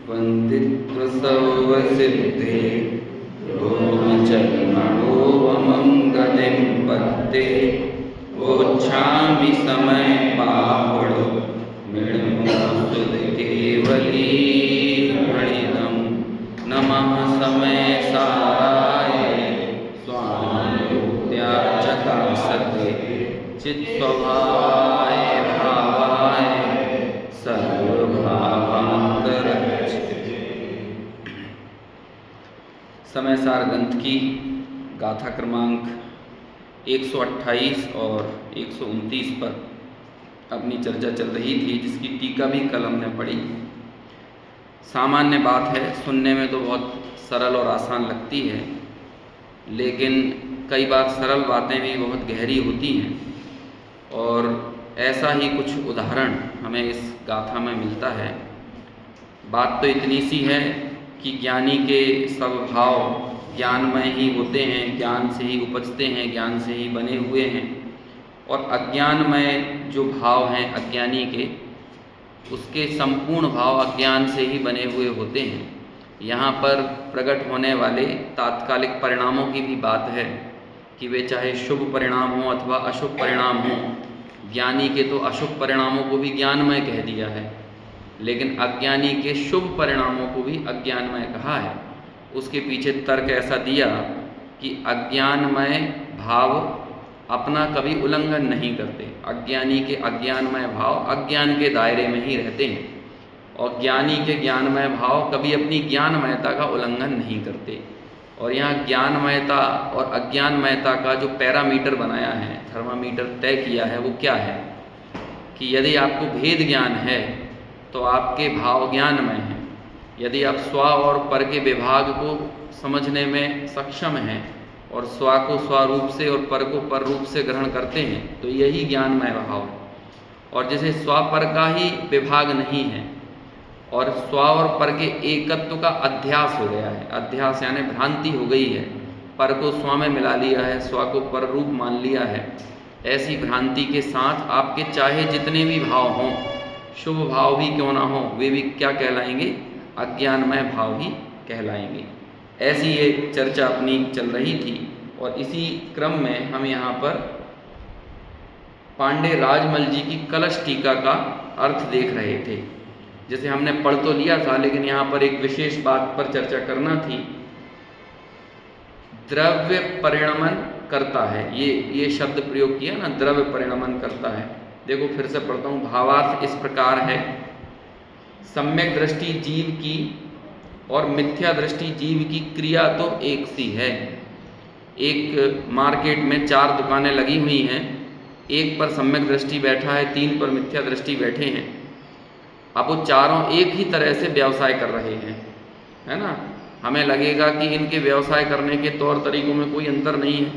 वन्दित्वसौवसिद्धे रोमचर्मणोवमं गतिं पत्ते वोच्छामि समय पावडो मृण्मोस्तुतिकेवली प्रणितं नमः समय साराय स्वानुत्याचकासते चित्स्वभावाय भावाय सर्वभावान्तरच्चिते। समय सार ग्रंथ की गाथा क्रमांक 128 और 129 पर अपनी चर्चा चल रही थी, जिसकी टीका भी कल हमने पढ़ी। सामान्य बात है, सुनने में तो बहुत सरल और आसान लगती है, लेकिन कई बार सरल बातें भी बहुत गहरी होती हैं। और ऐसा ही कुछ उदाहरण हमें इस गाथा में मिलता है। बात तो इतनी सी है कि ज्ञानी के सब भाव ज्ञानमय ही होते हैं, ज्ञान से ही उपजते हैं, ज्ञान से ही बने हुए हैं। और अज्ञानमय जो भाव हैं अज्ञानी के, उसके संपूर्ण भाव अज्ञान से ही बने हुए होते हैं। यहाँ पर प्रकट होने वाले तात्कालिक परिणामों की भी बात है कि वे चाहे शुभ परिणाम हो अथवा अशुभ परिणाम हो। ज्ञानी के तो अशुभ परिणामों को भी ज्ञानमय कह दिया है, लेकिन अज्ञानी के शुभ परिणामों को भी अज्ञानमय कहा है। उसके पीछे तर्क ऐसा दिया कि अज्ञानमय भाव अपना कभी उल्लंघन नहीं करते। अज्ञानी के अज्ञानमय भाव अज्ञान के दायरे में ही रहते हैं, और ज्ञानी के ज्ञानमय भाव कभी अपनी ज्ञानमयता का उल्लंघन नहीं करते। और यहाँ ज्ञानमयता और अज्ञानमयता का जो पैरामीटर बनाया है, थर्मामीटर तय किया है, वो क्या है कि यदि आपको भेद ज्ञान है तो आपके भाव ज्ञानमय हैं। यदि आप स्व और पर के विभाग को समझने में सक्षम हैं और स्व को स्वरूप से और पर को पर रूप से ग्रहण करते हैं, तो यही ज्ञानमय भाव है। और जैसे स्व पर का ही विभाग नहीं है और स्व और पर के एकत्व का अध्यास हो गया है, अध्यास यानी भ्रांति हो गई है, पर को स्व में मिला लिया है, स्व को पर रूप मान लिया है, ऐसी भ्रांति के साथ आपके चाहे जितने भी भाव हों, शुभ भाव भी क्यों ना हो, वे भी क्या कहलाएंगे? अज्ञानमय भाव ही कहलाएंगे। ऐसी ये चर्चा अपनी चल रही थी। और इसी क्रम में हम यहाँ पर पांडे राजमल जी की कलश टीका का अर्थ देख रहे थे। जैसे हमने पढ़ तो लिया था, लेकिन यहाँ पर एक विशेष बात पर चर्चा करना थी। द्रव्य परिणमन करता है, ये शब्द प्रयोग किया ना, द्रव्य परिणमन करता है। देखो फिर से पढ़ता हूँ। भावार्थ इस प्रकार है, सम्यक दृष्टि जीव की और मिथ्या दृष्टि जीव की क्रिया तो एक सी है। एक मार्केट में 4 दुकानें लगी हुई हैं, एक पर सम्यक दृष्टि बैठा है, 3 पर मिथ्या दृष्टि बैठे हैं। अब वो चारों एक ही तरह से व्यवसाय कर रहे हैं, है ना। हमें लगेगा कि इनके व्यवसाय करने के तौर तरीकों में कोई अंतर नहीं है।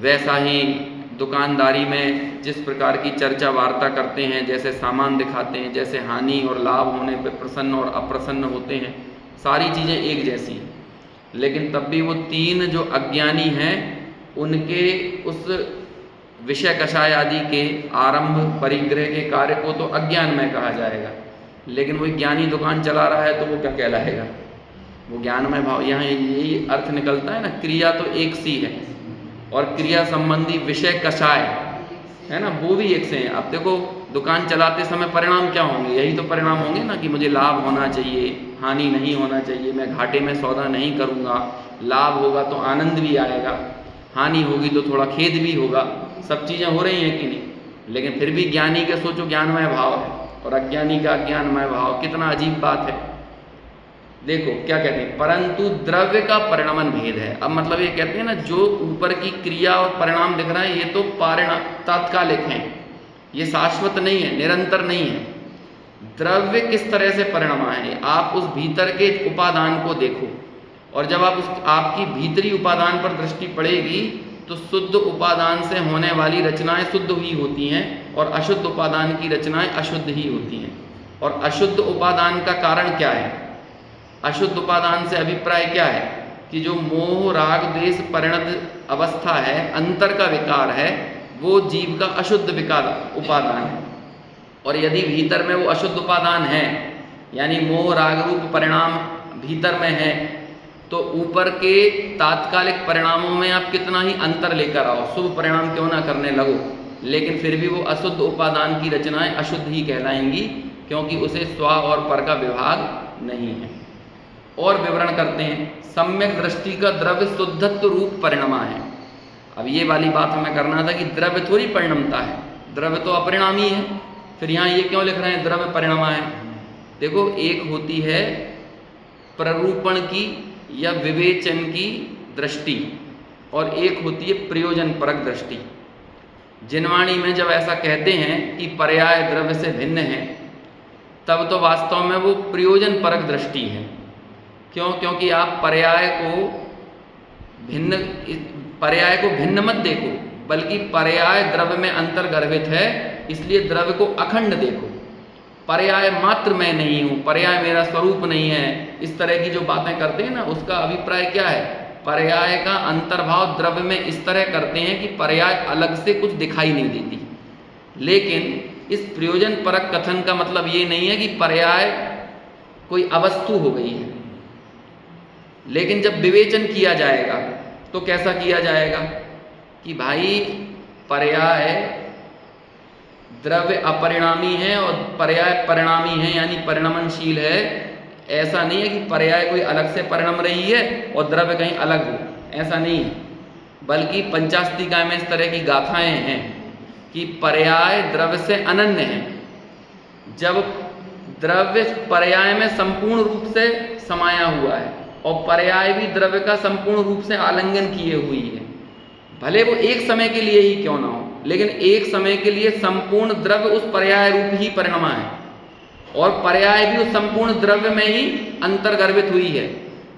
वैसा ही दुकानदारी में जिस प्रकार की चर्चा वार्ता करते हैं, जैसे सामान दिखाते हैं, जैसे हानि और लाभ होने पर प्रसन्न और अप्रसन्न होते हैं, सारी चीज़ें एक जैसी हैं। लेकिन तब भी वो 3 जो अज्ञानी हैं, उनके उस विषय कषाय आदि के आरंभ परिग्रह के कार्य को तो अज्ञानमय कहा जाएगा, लेकिन वही ज्ञानी दुकान चला रहा है तो वो क्या कहलाएगा? वो ज्ञानमय भाव। यहाँ यही अर्थ निकलता है ना, क्रिया तो एक सी है और क्रिया संबंधी विषय कषाय है ना, वो भी एक से हैं। अब देखो, दुकान चलाते समय परिणाम क्या होंगे? यही तो परिणाम होंगे ना कि मुझे लाभ होना चाहिए, हानि नहीं होना चाहिए, मैं घाटे में सौदा नहीं करूँगा, लाभ होगा तो आनंद भी आएगा, हानि होगी तो थोड़ा खेद भी होगा। सब चीज़ें हो रही हैं कि नहीं? लेकिन फिर भी ज्ञानी के सोचो ज्ञानमय भाव है और अज्ञानी का अज्ञानमय भाव। कितना अजीब बात है। देखो क्या कहते हैं, परंतु द्रव्य का परिणामन भेद है। अब मतलब ये कहते हैं ना, जो ऊपर की क्रिया और परिणाम दिख रहा है, ये तो तात्कालिक हैं, ये शाश्वत नहीं है, निरंतर नहीं है। द्रव्य किस तरह से परिणमा है, आप उस भीतर के उपादान को देखो, और जब आप आपकी भीतरी उपादान पर दृष्टि पड़ेगी तो शुद्ध उपादान से होने वाली रचनाएं शुद्ध ही होती हैं और अशुद्ध उपादान की रचनाएं अशुद्ध ही होती हैं। और अशुद्ध उपादान का कारण क्या है? अशुद्ध उपादान से अभिप्राय क्या है कि जो मोह राग द्वेष परिणत अवस्था है, अंतर का विकार है, वो जीव का अशुद्ध विकार उपादान है। और यदि भीतर में वो अशुद्ध उपादान है, यानी मोह राग रूप परिणाम भीतर में है, तो ऊपर के तात्कालिक परिणामों में आप कितना ही अंतर लेकर आओ, शुभ परिणाम क्यों ना करने लगो, लेकिन फिर भी वो अशुद्ध उपादान की रचनाएं अशुद्ध ही कहलाएंगी, क्योंकि उसे स्व और पर का विभाग नहीं है। और विवरण करते हैं, सम्यक दृष्टि का द्रव्य शुद्धत्व रूप परिणमा है। अब ये वाली बात हमें करना था कि द्रव्य थोड़ी परिणमता है, द्रव्य तो अपरिणामी है, फिर यहाँ ये क्यों लिख रहे हैं द्रव्य परिणमा है। देखो, एक होती है प्ररूपण की या विवेचन की दृष्टि, और एक होती है प्रयोजन परक दृष्टि। जिनवाणी में जब ऐसा कहते हैं कि पर्याय द्रव्य से भिन्न है, तब तो वास्तव में वो प्रयोजन परक दृष्टि है। क्यों? क्योंकि आप पर्याय को भिन्न मत देखो, बल्कि पर्याय द्रव्य में अंतर्गर्भित है, इसलिए द्रव्य को अखंड देखो। पर्याय मात्र मैं नहीं हूँ, पर्याय मेरा स्वरूप नहीं है, इस तरह की जो बातें करते हैं ना, उसका अभिप्राय क्या है? पर्याय का अंतर्भाव द्रव्य में इस तरह करते हैं कि पर्याय अलग से कुछ दिखाई नहीं देती। लेकिन इस प्रयोजन परक कथन का मतलब ये नहीं है कि पर्याय कोई अवस्तु हो गई है। लेकिन जब विवेचन किया जाएगा तो कैसा किया जाएगा कि भाई पर्याय द्रव्य अपरिणामी है और पर्याय परिणामी है, यानी परिणमनशील है। ऐसा नहीं है कि पर्याय कोई अलग से परिणम रही है और द्रव्य कहीं अलग हो, ऐसा नहीं है। बल्कि पंचास्तिकाय में इस तरह की गाथाएं हैं कि पर्याय द्रव्य से अनन्य है। जब द्रव्य पर्याय में संपूर्ण रूप से समाया हुआ है और पर्याय भी द्रव्य का संपूर्ण रूप से आलिंगन किए हुई है, भले वो एक समय के लिए ही क्यों ना हो, लेकिन एक समय के लिए संपूर्ण द्रव्य उस पर्याय रूप ही परिणमा है और पर्याय भी उस संपूर्ण द्रव्य में ही अंतर्गर्भित हुई है।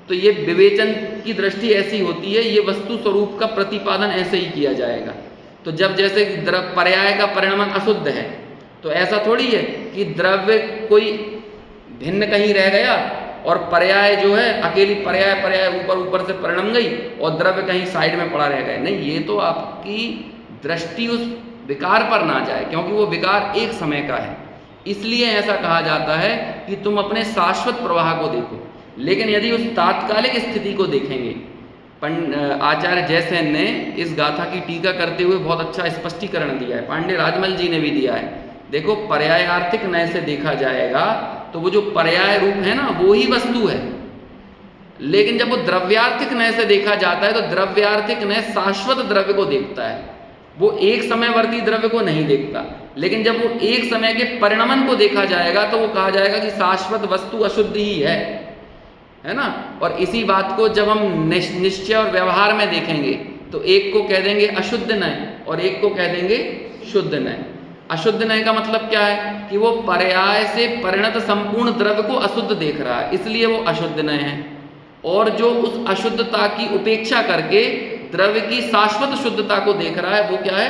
तो ये विवेचन की दृष्टि ऐसी होती है, ये वस्तु स्वरूप का प्रतिपादन ऐसे ही किया जाएगा। तो जब जैसे पर्याय का परिणमन अशुद्ध है, तो ऐसा थोड़ी है कि द्रव्य कोई भिन्न कहीं रह गया और पर्याय जो है अकेली पर्याय ऊपर से परिणम गई और द्रव्य कहीं साइड में पड़ा रह गया। नहीं, ये तो आपकी दृष्टि उस विकार पर ना जाए, क्योंकि वो विकार एक समय का है। इसलिए ऐसा कहा जाता है कि तुम अपने शाश्वत प्रवाह को देखो। लेकिन यदि उस तात्कालिक स्थिति को देखेंगे, आचार्य जयसेन ने इस गाथा की टीका करते हुए बहुत अच्छा स्पष्टीकरण दिया है, पांडे राजमल जी ने भी दिया है। देखो, पर्यायार्थिक नय से देखा जाएगा तो वो जो पर्याय रूप है ना, वो ही वस्तु है। लेकिन जब वो द्रव्यार्थिक नय से देखा जाता है तो द्रव्यार्थिक नय शाश्वत द्रव्य को देखता है, वो एक समयवर्ती द्रव्य को नहीं देखता। लेकिन जब वो एक समय के परिणमन को देखा जाएगा तो वो कहा जाएगा कि शाश्वत वस्तु अशुद्ध ही है ना। और इसी बात को जब हम निश्चय और व्यवहार में देखेंगे तो एक को कह देंगे अशुद्ध नय और एक को कह देंगे शुद्ध नय। अशुद्ध नय का मतलब क्या है कि वो पर्याय से परिणत संपूर्ण द्रव्य को अशुद्ध देख रहा है, इसलिए वो अशुद्ध नय है। और जो उस अशुद्धता की उपेक्षा करके द्रव्य की शाश्वत शुद्धता को देख रहा है, वो क्या है?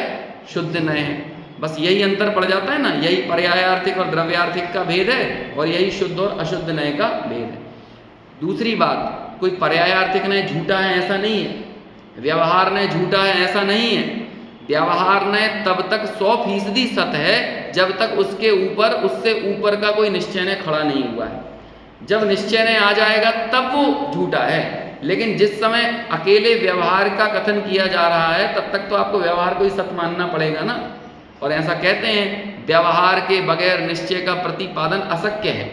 शुद्ध नय है। बस यही अंतर पड़ जाता है ना, यही पर्यायार्थिक और द्रव्यार्थिक का भेद है और यही शुद्ध और अशुद्ध नय का भेद है। दूसरी बात, कोई पर्यायार्थिक नय झूठा है ऐसा नहीं है, व्यवहार नय झूठा है ऐसा नहीं है। व्यवहार नय तब तक 100% सत्य है जब तक उसके ऊपर उससे ऊपर का कोई निश्चय नय खड़ा नहीं हुआ है। जब निश्चय नय आ जाएगा तब वो झूठा है। लेकिन जिस समय अकेले व्यवहार का कथन किया जा रहा है तब तक तो आपको व्यवहार को ही सत्य मानना पड़ेगा ना। और ऐसा कहते हैं, व्यवहार के बगैर निश्चय का प्रतिपादन अशक्य है।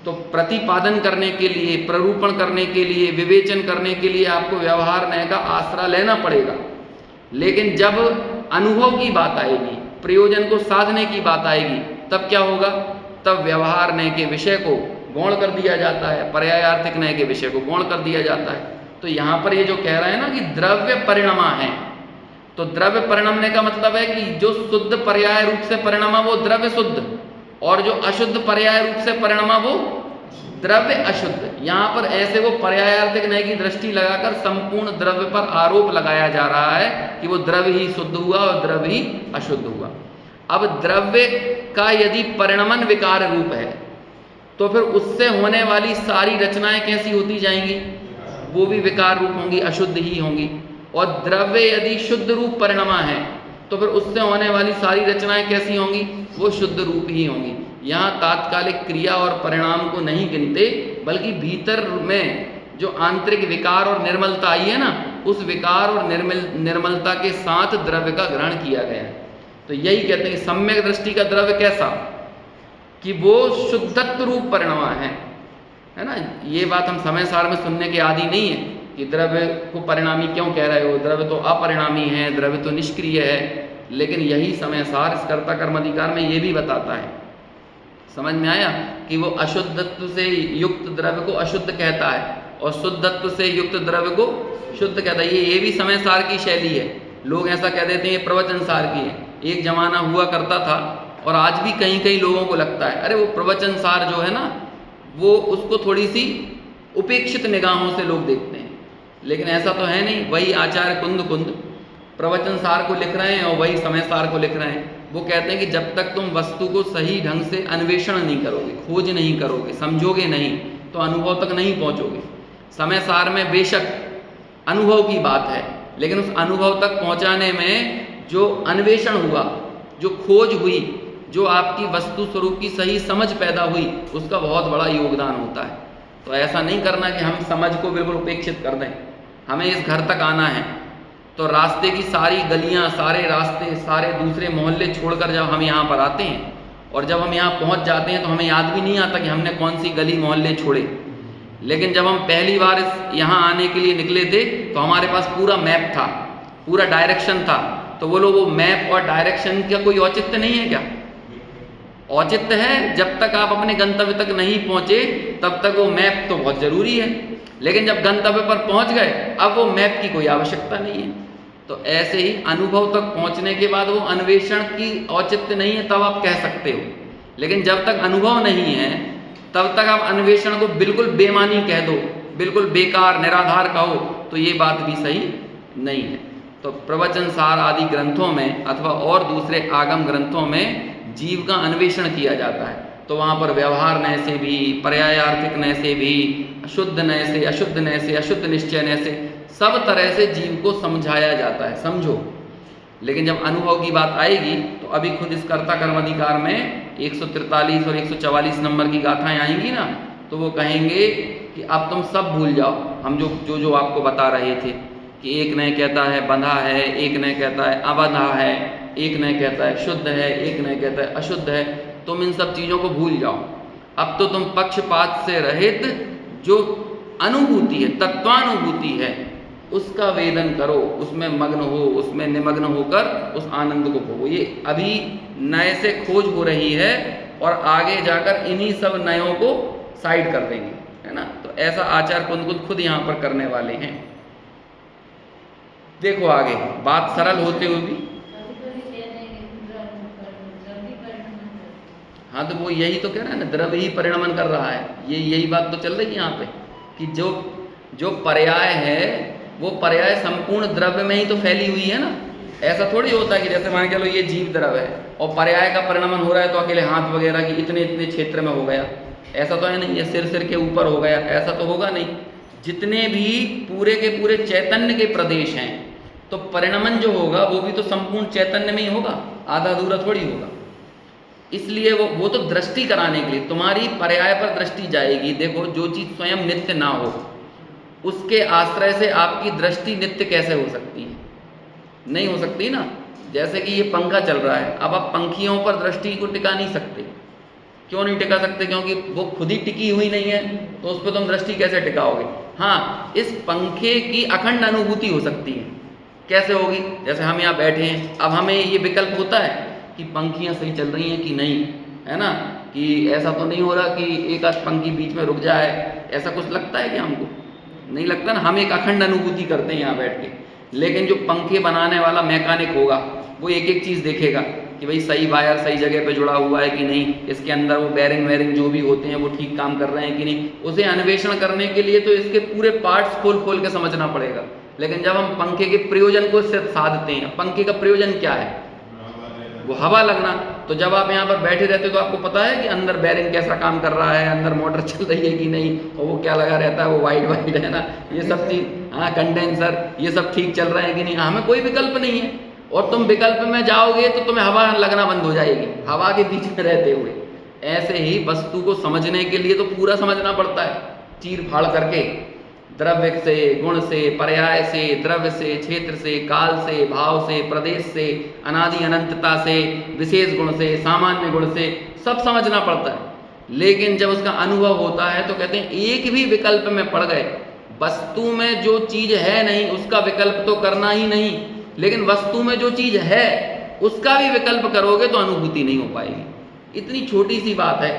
तो प्रतिपादन करने के लिए, प्ररूपण करने के लिए, विवेचन करने के लिए आपको व्यवहार नय का आसरा लेना पड़ेगा। लेकिन जब अनुभव की बात आएगी, प्रयोजन को साधने की बात आएगी, तब क्या होगा? तब व्यवहार नय के विषय को गौण कर दिया जाता है, पर्यायार्थिक नय के विषय को गौण कर दिया जाता है। तो यहाँ पर ये जो कह रहा है ना कि द्रव्य परिणमा है, तो द्रव्य परिणमने का मतलब है कि जो शुद्ध पर्याय रूप से परिणमा वो द्रव्य शुद्ध, और जो अशुद्ध पर्याय रूप से परिणमा वो द्रव्य अशुद्ध। यहाँ पर ऐसे वो पर्यायार्थिक नय की दृष्टि लगाकर संपूर्ण द्रव्य पर आरोप लगाया जा रहा है कि वो द्रव्य ही शुद्ध हुआ और द्रव्य ही अशुद्ध हुआ। अब द्रव्य का यदि परिणमन विकार रूप है तो फिर उससे होने वाली सारी रचनाएं कैसी होती जाएंगी? वो भी विकार रूप होंगी, अशुद्ध ही होंगी। और द्रव्य यदि शुद्ध रूप परिणमा है तो फिर उससे होने वाली सारी रचनाएं कैसी होंगी? वो शुद्ध रूप ही होंगी। यहाँ तात्कालिक क्रिया और परिणाम को नहीं गिनते, बल्कि भीतर में जो आंतरिक विकार और निर्मलता आई है ना, उस विकार और निर्मलता के साथ द्रव्य का ग्रहण किया गया है। तो यही कहते हैं सम्यक दृष्टि का द्रव्य कैसा, कि वो शुद्धत्व रूप परिणमा है ना। ये बात हम समय सार में सुनने के आदि नहीं है कि द्रव्य को परिणामी क्यों कह रहे हो, द्रव्य तो अपरिणामी है, द्रव्य तो निष्क्रिय है। लेकिन यही समय सार इस कर्ता कर्म अधिकार में ये भी बताता है। समझ में आया कि वो अशुद्धत्व से युक्त द्रव्य को अशुद्ध कहता है और शुद्धत्व से युक्त द्रव्य को शुद्ध कहता है। ये भी समय सार की शैली है। लोग ऐसा कह देते हैं ये प्रवचन सार की है। एक जमाना हुआ करता था और आज भी कहीं कहीं लोगों को लगता है अरे वो प्रवचन सार जो है ना, वो उसको थोड़ी सी उपेक्षित निगाहों से लोग देखते हैं। लेकिन ऐसा तो है नहीं। वही आचार्य कुंद प्रवचन सार को लिख रहे हैं और वही समय सार को लिख रहे हैं। वो कहते हैं कि जब तक तुम वस्तु को सही ढंग से अन्वेषण नहीं करोगे, खोज नहीं करोगे, समझोगे नहीं, तो अनुभव तक नहीं पहुंचोगे। समय सार में बेशक अनुभव की बात है, लेकिन उस अनुभव तक पहुंचाने में जो अन्वेषण हुआ, जो खोज हुई, जो आपकी वस्तु स्वरूप की सही समझ पैदा हुई, उसका बहुत बड़ा योगदान होता है। तो ऐसा नहीं करना कि हम समझ को बिल्कुल उपेक्षित कर दें। हमें इस घर तक आना है तो रास्ते की सारी गलियां, सारे रास्ते, सारे दूसरे मोहल्ले छोड़कर जब हम यहाँ पर आते हैं और जब हम यहाँ पहुँच जाते हैं तो हमें याद भी नहीं आता कि हमने कौन सी गली मोहल्ले छोड़े। लेकिन जब हम पहली बार यहाँ आने के लिए निकले थे तो हमारे पास पूरा मैप था, पूरा डायरेक्शन था। तो बोलो वो मैप और डायरेक्शन का कोई औचित्य नहीं है क्या? औचित्य है। जब तक आप अपने गंतव्य तक नहीं पहुँचे तब तक वो मैप तो बहुत ज़रूरी है, लेकिन जब गंतव्य पर पहुँच गए अब वो मैप की कोई आवश्यकता नहीं है। तो ऐसे ही अनुभव तक पहुँचने के बाद वो अन्वेषण की औचित्य नहीं है, तब आप कह सकते हो। लेकिन जब तक अनुभव नहीं है तब तक आप अन्वेषण को बिल्कुल बेमानी कह दो, बिल्कुल बेकार निराधार कहो, तो ये बात भी सही नहीं है। तो प्रवचन सार आदि ग्रंथों में अथवा और दूसरे आगम ग्रंथों में जीव का अन्वेषण किया जाता है। तो वहाँ पर व्यवहार नय से भी, पर्यायार्थिक नय से भी, शुद्ध नय से, अशुद्ध नय से, अशुद्ध निश्चय नय से, सब तरह से जीव को समझाया जाता है, समझो। लेकिन जब अनुभव की बात आएगी तो अभी खुद इस कर्ता कर्म अधिकार में 143 और 144 नंबर की गाथाएं आएंगी ना, तो वो कहेंगे कि अब तुम सब भूल जाओ। हम जो आपको बता रहे थे कि एक नय कहता है बंधा है, एक नय कहता है अबंधा है, एक नय कहता है शुद्ध है, एक नय कहता है अशुद्ध है। तुम इन सब चीज़ों को भूल जाओ। अब तो तुम पक्षपात से रहित जो अनुभूति है, तत्वानुभूति है, उसका वेदन करो, उसमें मग्न हो, उसमें निमग्न होकर उस आनंद को भोगो। ये अभी नए से खोज हो रही है और आगे जाकर इन्हीं सब नयों को साइड कर देंगे, है ना। तो ऐसा आचार्य कुंद खुद यहाँ पर करने वाले हैं। देखो आगे बात सरल होते हुए भी, हाँ तो वो यही तो कह रहा है ना, द्रव्य ही परिणमन कर रहा है। यही बात तो चल रही है यहाँ पे कि जो पर्याय है वो पर्याय संपूर्ण द्रव्य में ही तो फैली हुई है ना। ऐसा थोड़ी होता है कि जैसे मान के लो ये जीव द्रव्य है और पर्याय का परिणमन हो रहा है तो अकेले हाथ वगैरह की इतने इतने क्षेत्र में हो गया, ऐसा तो है नहीं। ये सिर के ऊपर हो गया, ऐसा तो होगा नहीं। जितने भी पूरे के पूरे चैतन्य के प्रदेश हैं, तो परिणमन जो होगा वो भी तो संपूर्ण चैतन्य में ही होगा, आधा अधूरा थोड़ी होगा। इसलिए वो तो दृष्टि कराने के लिए तुम्हारी पर्याय पर दृष्टि जाएगी। देखो जो चीज़ स्वयं नित्य ना हो उसके आश्रय से आपकी दृष्टि नित्य कैसे हो सकती है? नहीं हो सकती ना। जैसे कि ये पंखा चल रहा है, अब आप पंखियों पर दृष्टि को टिका नहीं सकते। क्यों नहीं टिका सकते? क्योंकि वो खुद ही टिकी हुई नहीं है, तो उस पर तुम दृष्टि कैसे टिकाओगे? हाँ, इस पंखे की अखंड अनुभूति हो सकती है। कैसे होगी? जैसे हम यहाँ बैठे हैं, अब हमें ये विकल्प होता है कि पंखियाँ सही चल रही हैं कि नहीं, है ना, कि ऐसा तो नहीं हो रहा कि एक आध पंखी बीच में रुक जाए, ऐसा कुछ लगता है कि हमको नहीं लगता ना। हम एक अखंड अनुभूति करते हैं यहाँ बैठ के। लेकिन जो पंखे बनाने वाला मैकेनिक होगा वो एक एक चीज़ देखेगा कि भाई सही वायर सही जगह पे जुड़ा हुआ है कि नहीं, इसके अंदर वो बेरिंग वेरिंग जो भी होते हैं वो ठीक काम कर रहे हैं कि नहीं। उसे अन्वेषण करने के लिए तो इसके पूरे पार्ट्स खोल के समझना पड़ेगा। लेकिन जब हम पंखे के प्रयोजन को सिर्फ साधते हैं, पंखे का प्रयोजन क्या है? वो हवा लगना। तो जब आप यहाँ पर बैठे रहते हो तो आपको पता है कि अंदर बेरिंग कैसा काम कर रहा है, अंदर मोटर चल रही है कि नहीं, और वो क्या लगा रहता है, वो वाइट है ना, ये सब चीज़, हाँ कंडेंसर, ये सब ठीक चल रहे हैं कि नहीं। हमें कोई विकल्प नहीं है। और तुम विकल्प में जाओगे तो तुम्हें हवा लगना बंद हो जाएगी, हवा के बीच में रहते हुए। ऐसे ही वस्तु को समझने के लिए तो पूरा समझना पड़ता है, चीर फाड़ करके, द्रव्य से, गुण से, पर्याय से, द्रव्य से, क्षेत्र से, काल से, भाव से, प्रदेश से, अनादि अनंतता से, विशेष गुण से, सामान्य गुण से, सब समझना पड़ता है। लेकिन जब उसका अनुभव होता है तो कहते हैं एक भी विकल्प में पड़ गए, वस्तु में जो चीज है नहीं उसका विकल्प तो करना ही नहीं, लेकिन वस्तु में जो चीज है उसका भी विकल्प करोगे तो अनुभूति नहीं हो पाएगी। इतनी छोटी सी बात है।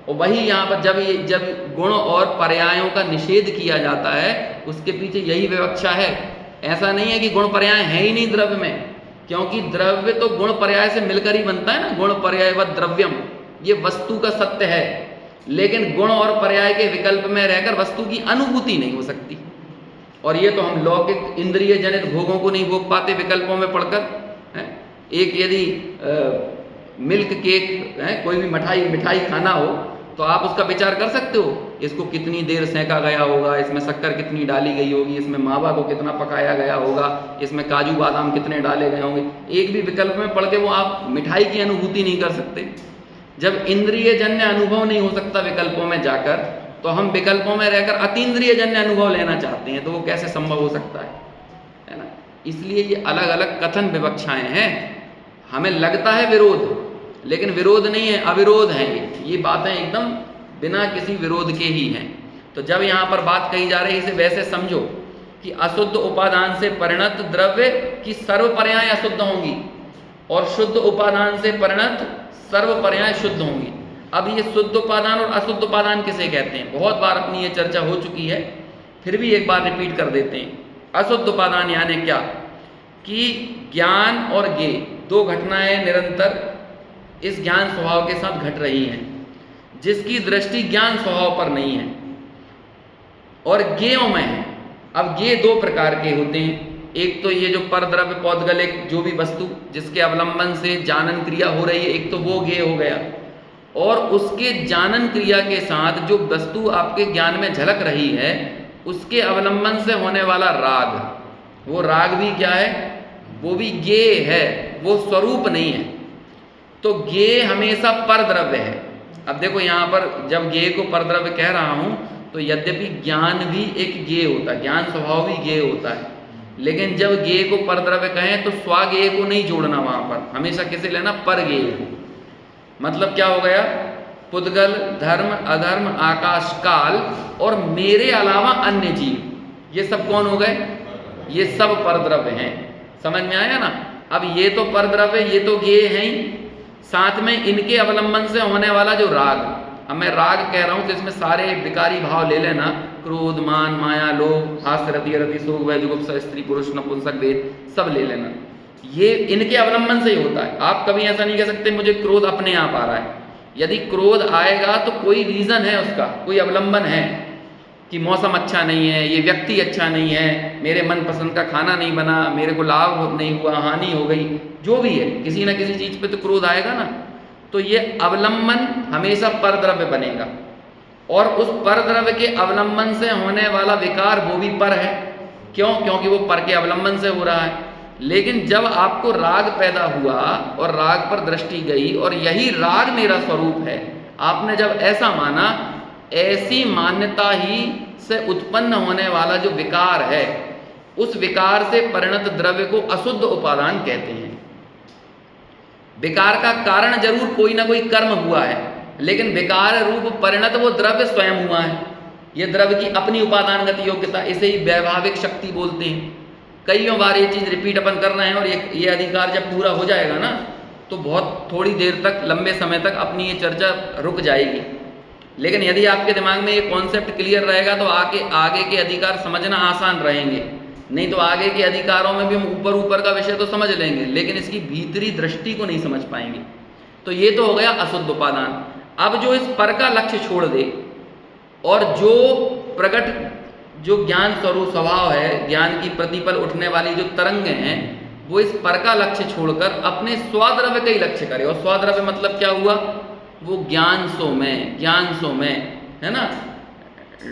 और वही यहाँ पर जब गुण और पर्यायों का निषेध किया जाता है, उसके पीछे यही विवक्षा है। ऐसा नहीं है कि गुण पर्याय है ही नहीं द्रव्य में, क्योंकि द्रव्य तो गुण पर्याय से मिलकर ही बनता है ना, गुण पर्याय व द्रव्यम, ये वस्तु का सत्य है। लेकिन गुण और पर्याय के विकल्प में रहकर वस्तु की अनुभूति नहीं हो सकती। और ये तो हम लौकिक इंद्रिय जनित भोगों को नहीं भोग पाते विकल्पों में पढ़कर। एक यदि मिल्क केक है, कोई भी मिठाई खाना हो तो आप उसका विचार कर सकते हो, इसको कितनी देर सेंका गया होगा, इसमें शक्कर कितनी डाली गई होगी, इसमें मावा को कितना पकाया गया होगा, इसमें काजू बादाम कितने डाले गए होंगे। एक भी विकल्प में पढ़ के वो आप मिठाई की अनुभूति नहीं कर सकते। जब इंद्रिय जन्य अनुभव नहीं हो सकता विकल्पों में जाकर, तो हम विकल्पों में रहकर अतीन्द्रिय जन्य अनुभव लेना चाहते हैं, तो वो कैसे संभव हो सकता है ना। इसलिए ये अलग अलग कथन विवक्षाएं हैं। हमें लगता है विरोध, लेकिन विरोध नहीं है, अविरोध है। ये बातें एकदम बिना किसी विरोध के ही हैं। तो जब यहाँ पर बात कही जा रही है, इसे वैसे समझो कि अशुद्ध उपादान से परिणत द्रव्य की सर्व पर्याय अशुद्ध होंगी और शुद्ध उपादान से परिणत सर्व पर्याय शुद्ध होंगी। अब ये शुद्ध उपादान और अशुद्ध उपादान किसे कहते हैं, बहुत बार अपनी ये चर्चा हो चुकी है, फिर भी एक बार रिपीट कर देते हैं। अशुद्ध उपादान यानी क्या, कि ज्ञान और ज्ञेय दो घटनाएं निरंतर इस ज्ञान स्वभाव के साथ घट रही हैं, जिसकी दृष्टि ज्ञान स्वभाव पर नहीं है और ज्ञेयों में है। अब ज्ञेय दो प्रकार के होते हैं, एक तो ये जो परद्रव्य पौद्गलिक जो भी वस्तु जिसके अवलंबन से जानन क्रिया हो रही है, एक तो वो ज्ञेय हो गया, और उसके जानन क्रिया के साथ जो वस्तु आपके ज्ञान में झलक रही है उसके अवलंबन से होने वाला राग, वो राग भी क्या है, वो भी ज्ञेय है, वो स्वरूप नहीं है। तो ज्ञेय हमेशा परद्रव्य है। अब देखो यहाँ पर जब ज्ञेय को परद्रव्य कह रहा हूँ तो यद्यपि ज्ञान भी एक ज्ञेय होता है, ज्ञान स्वभाव भी ज्ञेय होता है, लेकिन जब ज्ञेय को परद्रव्य कहें तो स्वाज्ञेय को नहीं जोड़ना, वहाँ पर हमेशा किसे लेना, परज्ञेय को। मतलब क्या हो गया, पुद्गल, धर्म, अधर्म, आकाश, काल और मेरे अलावा अन्य जीव, ये सब कौन हो गए, ये सब परद्रव्य हैं। समझ में आया ना। अब ये तो परद्रव्य, ये तो ज्ञेय हैं ही, साथ में इनके अवलंबन से होने वाला जो राग, अब मैं राग कह रहा हूँ तो इसमें सारे विकारी भाव ले लेना, क्रोध, मान, माया, लोभ, हास्य, रति, अरति, शोक, भय, जुगुप्सा, स्त्री, पुरुष, नपुंसक, भेद, सब ले लेना। ये इनके अवलंबन से ही होता है। आप कभी ऐसा नहीं कह सकते मुझे क्रोध अपने आप आ रहा है। यदि क्रोध आएगा तो कोई रीजन है, उसका कोई अवलंबन है कि मौसम अच्छा नहीं है, ये व्यक्ति अच्छा नहीं है, मेरे मनपसंद का खाना नहीं बना, मेरे को लाभ नहीं हुआ, हानि हो गई, जो भी है, किसी ना किसी चीज पे तो क्रोध आएगा ना। तो ये अवलंबन हमेशा परद्रव्य बनेगा, और उस परद्रव्य के अवलंबन से होने वाला विकार वो भी पर है। क्यों? क्योंकि वो पर के अवलंबन से हो रहा है। लेकिन जब आपको राग पैदा हुआ और राग पर दृष्टि गई और यही राग मेरा स्वरूप है, आपने जब ऐसा माना, ऐसी मान्यता ही से उत्पन्न होने वाला जो विकार है, उस विकार से परिणत द्रव्य को अशुद्ध उपादान कहते हैं। विकार का कारण जरूर कोई ना कोई कर्म हुआ है, लेकिन विकार रूप परिणत वो द्रव्य स्वयं हुआ है। ये द्रव्य की अपनी उपादानगत योग्यता, इसे ही वैभाविक शक्ति बोलते हैं। कईयों बार ये चीज़ रिपीट अपन कर रहे हैं, और ये अधिकार जब पूरा हो जाएगा ना तो बहुत थोड़ी देर तक, लंबे समय तक अपनी ये चर्चा रुक जाएगी। लेकिन यदि आपके दिमाग में ये कॉन्सेप्ट क्लियर रहेगा तो आगे के अधिकार समझना आसान रहेंगे। नहीं तो आगे के अधिकारों में भी हम ऊपर का विषय तो समझ लेंगे, लेकिन इसकी भीतरी दृष्टि को नहीं समझ पाएंगे। तो ये तो हो गया अशुद्ध उपादान। अब जो इस पर का लक्ष्य छोड़ दे और जो प्रकट जो ज्ञान स्वरूप स्वभाव है, ज्ञान की प्रतिपल उठने वाली जो तरंगें हैं, वो इस पर का लक्ष्य छोड़कर अपने स्वाद्रव्य का ही लक्ष्य करे। और स्वाद्रव्य मतलब क्या हुआ, वो ज्ञान सो में है ना।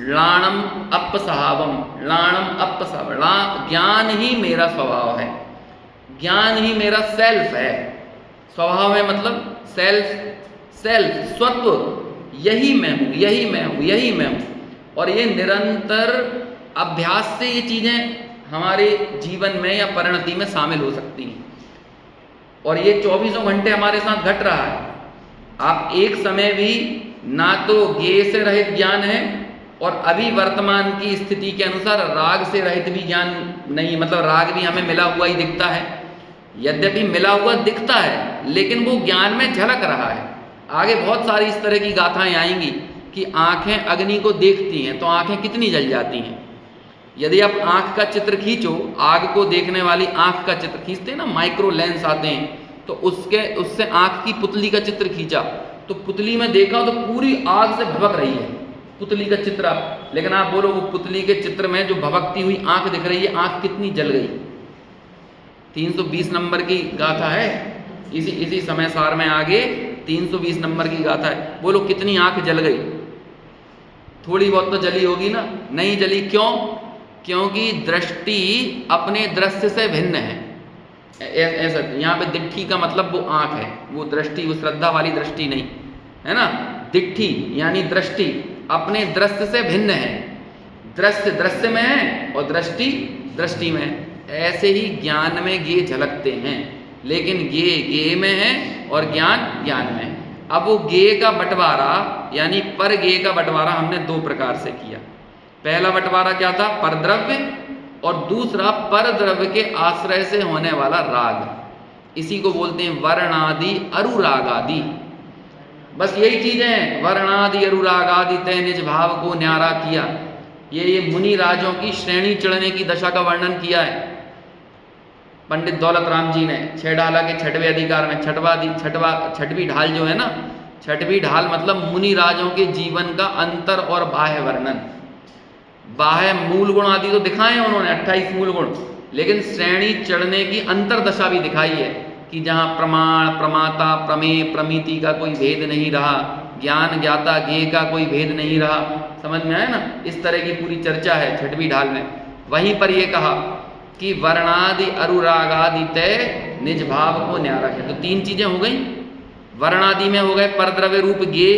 लाणम अपसहावम, लाणम अपसहाव, ज्ञान ही मेरा स्वभाव है। ज्ञान ही मेरा सेल्फ है। स्वभाव में मतलब सेल्फ स्वत्व, यही मैं हूँ, यही मैं हूँ, यही मैं हूँ। और ये निरंतर अभ्यास से ये चीज़ें हमारे जीवन में या परिणति में शामिल हो सकती हैं। और ये 24 घंटे हमारे साथ घट रहा है। आप एक समय भी ना तो ज्ञेय से रहित ज्ञान है, और अभी वर्तमान की स्थिति के अनुसार राग से रहित भी ज्ञान नहीं, मतलब राग भी हमें मिला हुआ ही दिखता है। यद्यपि मिला हुआ दिखता है, लेकिन वो ज्ञान में झलक रहा है। आगे बहुत सारी इस तरह की गाथाएं आएंगी कि आंखें अग्नि को देखती हैं तो आंखें कितनी जल जाती हैं। यदि आप आंख का चित्र खींचो, आग को देखने वाली आंख का चित्र खींचते हैं ना, माइक्रो लेंस आते हैं, तो उससे आंख की पुतली का चित्र खींचा तो पुतली में देखा तो पूरी आग से भभक रही है पुतली का चित्र। लेकिन आप बोलो वो पुतली के चित्र में जो भभकती हुई आंख दिख रही है, आंख कितनी जल गई। 320 नंबर की गाथा है, इसी समय सार में आगे 320 नंबर की गाथा है। बोलो कितनी आंख जल गई? थोड़ी बहुत तो जली होगी ना। नहीं जली, क्यों? क्योंकि दृष्टि अपने दृश्य से भिन्न है। ऐसा यहाँ पे दिट्ठी का मतलब वो आंख है, वो दृष्टि, वो श्रद्धा वाली दृष्टि नहीं है ना। दिट्ठी यानी दृष्टि अपने दृश्य से भिन्न है। दृश्य दृश्य में है और दृष्टि दृष्टि में है। ऐसे ही ज्ञान में ज्ञेय झलकते हैं, लेकिन ज्ञेय ज्ञेय में है और ज्ञान ज्ञान में है। अब वो ज्ञेय का बंटवारा यानी पर ज्ञेय का बंटवारा हमने दो प्रकार से किया। पहला बंटवारा क्या था? परद्रव्य, और दूसरा पर द्रव्य के आश्रय से होने वाला राग। इसी को बोलते हैं वर्णादि अनुराग आदि। बस यही चीजें हैं, वर्णादि अनुराग आदि तय निज भाव को न्यारा किया। ये मुनि राजों की श्रेणी चढ़ने की दशा का वर्णन किया है पंडित दौलत राम जी ने छेडाला के 6वें अधिकार में। छठवीं ढाल जो है ना, छठवीं ढाल मतलब मुनि राजों के जीवन का अंतर और बाह्य वर्णन। बाह्य मूल गुण आदि तो दिखाए उन्होंने 28 मूल गुण, लेकिन श्रेणी चढ़ने की अंतरदशा भी दिखाई है कि जहाँ प्रमाण, प्रमाता, प्रमेय, प्रमिति का कोई भेद नहीं रहा, ज्ञान ज्ञाता ज्ञेय का कोई भेद नहीं रहा। समझ में आया ना? इस तरह की पूरी चर्चा है 6वीं ढाल में। वहीं पर यह कहा कि वर्णादि अनुरागादि तय निज भाव को न्यारा है। तो 3 चीजें हो गई। वर्णादि में हो गए परद्रव्य रूप ज्ञेय,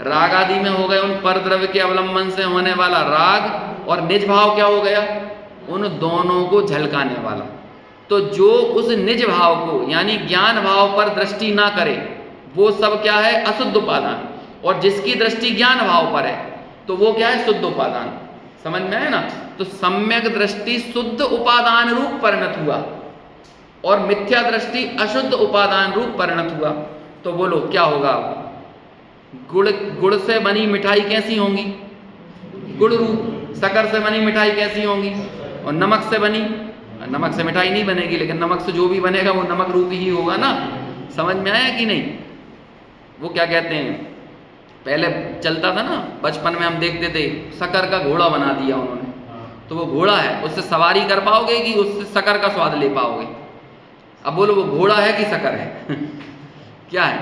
राग आदि में हो गए उन परद्रव्य के अवलंबन से होने वाला राग, और निज भाव क्या हो गया? उन दोनों को झलकाने वाला। तो जो उस निज भाव को यानी ज्ञान भाव पर दृष्टि ना करे वो सब क्या है? अशुद्ध उपादान। और जिसकी दृष्टि ज्ञान भाव पर है तो वो क्या है? शुद्ध उपादान। समझ में है ना? तो सम्यक दृष्टि शुद्ध उपादान रूप परिणत हुआ और मिथ्या दृष्टि अशुद्ध उपादान रूप परिणत हुआ। तो बोलो क्या होगा? गुड़ से बनी मिठाई कैसी होंगी? गुड़ रूप। शक्कर से बनी मिठाई कैसी होंगी? और नमक से बनी, नमक से मिठाई नहीं बनेगी, लेकिन नमक से जो भी बनेगा वो नमक रूप ही होगा ना। समझ में आया कि नहीं? वो क्या कहते हैं, पहले चलता था ना, बचपन में हम देखते थे शक्कर का घोड़ा बना दिया उन्होंने, तो वो घोड़ा है, उससे सवारी कर पाओगे कि उससे शक्कर का स्वाद ले पाओगे? अब बोलो वो घोड़ा है कि शक्कर है? क्या है?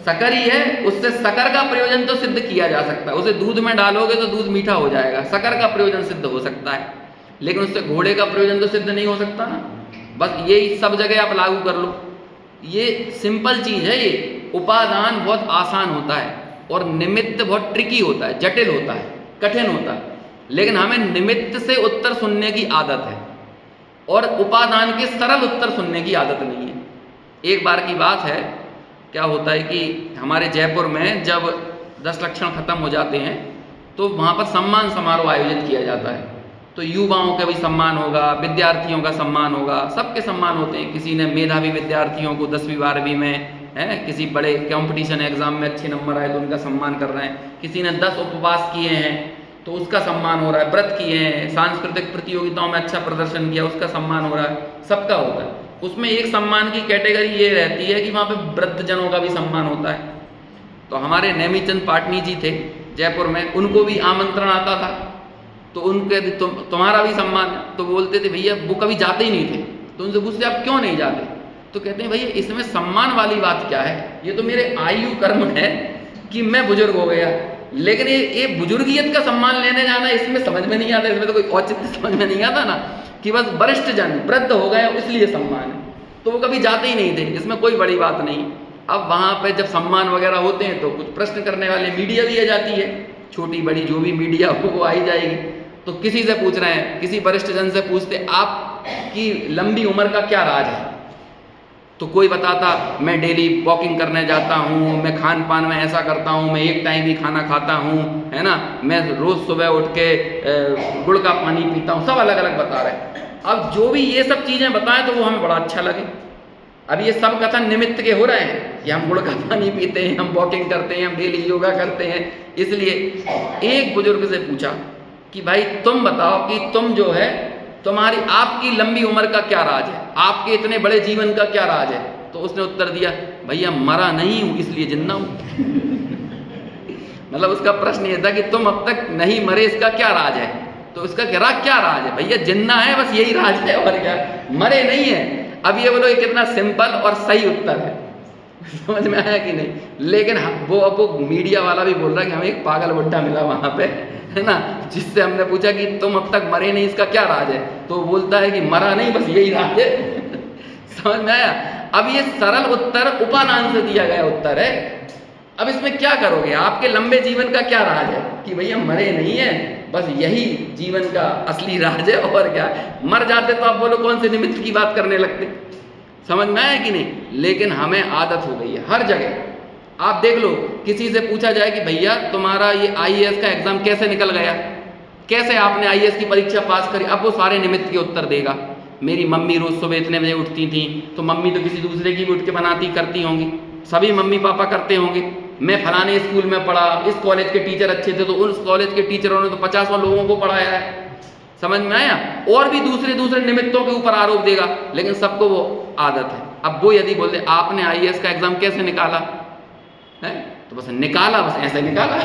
शक्कर ही है। उससे शक्कर का प्रयोजन तो सिद्ध किया जा सकता है। उसे दूध में डालोगे तो दूध मीठा हो जाएगा, शक्कर का प्रयोजन सिद्ध हो सकता है, लेकिन उससे घोड़े का प्रयोजन तो सिद्ध नहीं हो सकता ना। बस यही सब जगह आप लागू कर लो। ये सिंपल चीज है। ये उपादान बहुत आसान होता है और निमित्त बहुत ट्रिकी होता है, जटिल होता है, कठिन होता है। लेकिन हमें निमित्त से उत्तर सुनने की आदत है और उपादान के सरल उत्तर सुनने की आदत नहीं है। एक बार की बात है, क्या होता है कि हमारे जयपुर में जब 10 लक्षण खत्म हो जाते हैं तो वहाँ पर सम्मान समारोह आयोजित किया जाता है। तो युवाओं का भी सम्मान होगा, विद्यार्थियों का सम्मान होगा, सबके सम्मान होते हैं। किसी ने मेधावी विद्यार्थियों को 10वीं 12वीं में है, किसी बड़े कंपटीशन एग्जाम में अच्छे नंबर आए तो उनका सम्मान कर रहे हैं। किसी ने 10 उपवास किए हैं तो उसका सम्मान हो रहा है, व्रत किए हैं, सांस्कृतिक प्रतियोगिताओं में अच्छा प्रदर्शन किया उसका सम्मान हो रहा है, सबका होता है। उसमें एक सम्मान की कैटेगरी ये रहती है कि वहाँ पे वृद्धजनों का भी सम्मान होता है। तो हमारे नेमीचंद पाटनी जी थे जयपुर में, उनको भी आमंत्रण आता था, तो उनके तुम्हारा भी सम्मान है। तो बोलते थे भैया, वो कभी जाते ही नहीं थे। तो उनसे पूछते आप क्यों नहीं जाते? तो कहते हैं भैया इसमें सम्मान वाली बात क्या है, ये तो मेरे आयु कर्म है कि मैं बुजुर्ग हो गया, लेकिन ये बुजुर्गियत का सम्मान लेने जाना इसमें समझ में नहीं आता, इसमें तो कोई औचित्य समझ में नहीं आता ना। कि बस वरिष्ठ जन वृद्ध हो गए इसलिए सम्मान है, तो वो कभी जाते ही नहीं थे, इसमें कोई बड़ी बात नहीं। अब वहाँ पे जब सम्मान वगैरह होते हैं तो कुछ प्रश्न करने वाले मीडिया भी आ जाती है, छोटी बड़ी जो भी मीडिया हो वो आई जाएगी। तो किसी से पूछ रहे हैं, किसी वरिष्ठ जन से पूछते आपकी लंबी उम्र का क्या राज है, तो कोई बताता मैं डेली वॉकिंग करने जाता हूँ, मैं खान पान में ऐसा करता हूँ, मैं एक टाइम ही खाना खाता हूँ, है ना, मैं रोज़ सुबह उठ के गुड़ का पानी पीता हूँ, सब अलग अलग बता रहे। अब जो भी ये सब चीज़ें बताएं तो वो हमें बड़ा अच्छा लगे। अब ये सब कथन निमित्त के हो रहे हैं कि हम गुड़ का पानी पीते हैं, हम वॉकिंग करते हैं, हम डेली योगा करते हैं। इसलिए एक बुजुर्ग से पूछा कि भाई तुम बताओ कि तुम जो है तुम्हारी आपकी लंबी उम्र का क्या राज है, आपके इतने बड़े जीवन का क्या राज है। तो उसने उत्तर दिया, भैया मरा नहीं हूं इसलिए जिंदा हूं। मतलब उसका प्रश्न ये था कि तुम अब तक नहीं मरे, इसका क्या राज है। तो इसका क्या राज है, भैया जिंदा है, बस यही राज है, और क्या, मरे नहीं है। अब ये बोलो ये कितना सिंपल और सही उत्तर है, समझ में आया कि नहीं। लेकिन वो मीडिया वाला भी बोल रहा है कि हमें एक पागल बुड्ढा मिला वहां पे, है ना, जिससे हमने पूछा कि तुम अब तक मरे नहीं, इसका क्या राज है, तो बोलता है कि मरा नहीं, बस यही राज है। समझ में आया। अब ये सरल उत्तर उपादान से दिया गया उत्तर है। अब इसमें क्या करोगे, आपके लंबे जीवन का क्या राज है कि भैया मरे नहीं है, बस यही जीवन का असली राज है, और क्या। मर जाते तो आप बोलो कौन से निमित्त की बात करने लगते। समझ में आया कि नहीं। लेकिन हमें आदत हो गई है हर जगह। आप देख लो, किसी से पूछा जाए कि भैया तुम्हारा ये IAS का एग्जाम कैसे निकल गया, कैसे आपने IAS की परीक्षा पास करी, अब वो सारे निमित्त के उत्तर देगा। मेरी मम्मी रोज सुबह इतने बजे उठती थी, तो मम्मी तो किसी दूसरे की भी उठ के बनाती करती होंगी, सभी मम्मी पापा करते होंगे। मैं फलाने स्कूल में पढ़ा, इस कॉलेज के टीचर अच्छे थे, तो उस कॉलेज के टीचरों ने तो 50 लोगों को पढ़ाया है। समझ में आया। और भी दूसरे निमित्तों के ऊपर आरोप देगा, लेकिन सबको वो आदत है। अब वो यदि बोलते आपने IAS का एग्जाम कैसे निकाला है, तो बस निकाला, बस ऐसे निकाला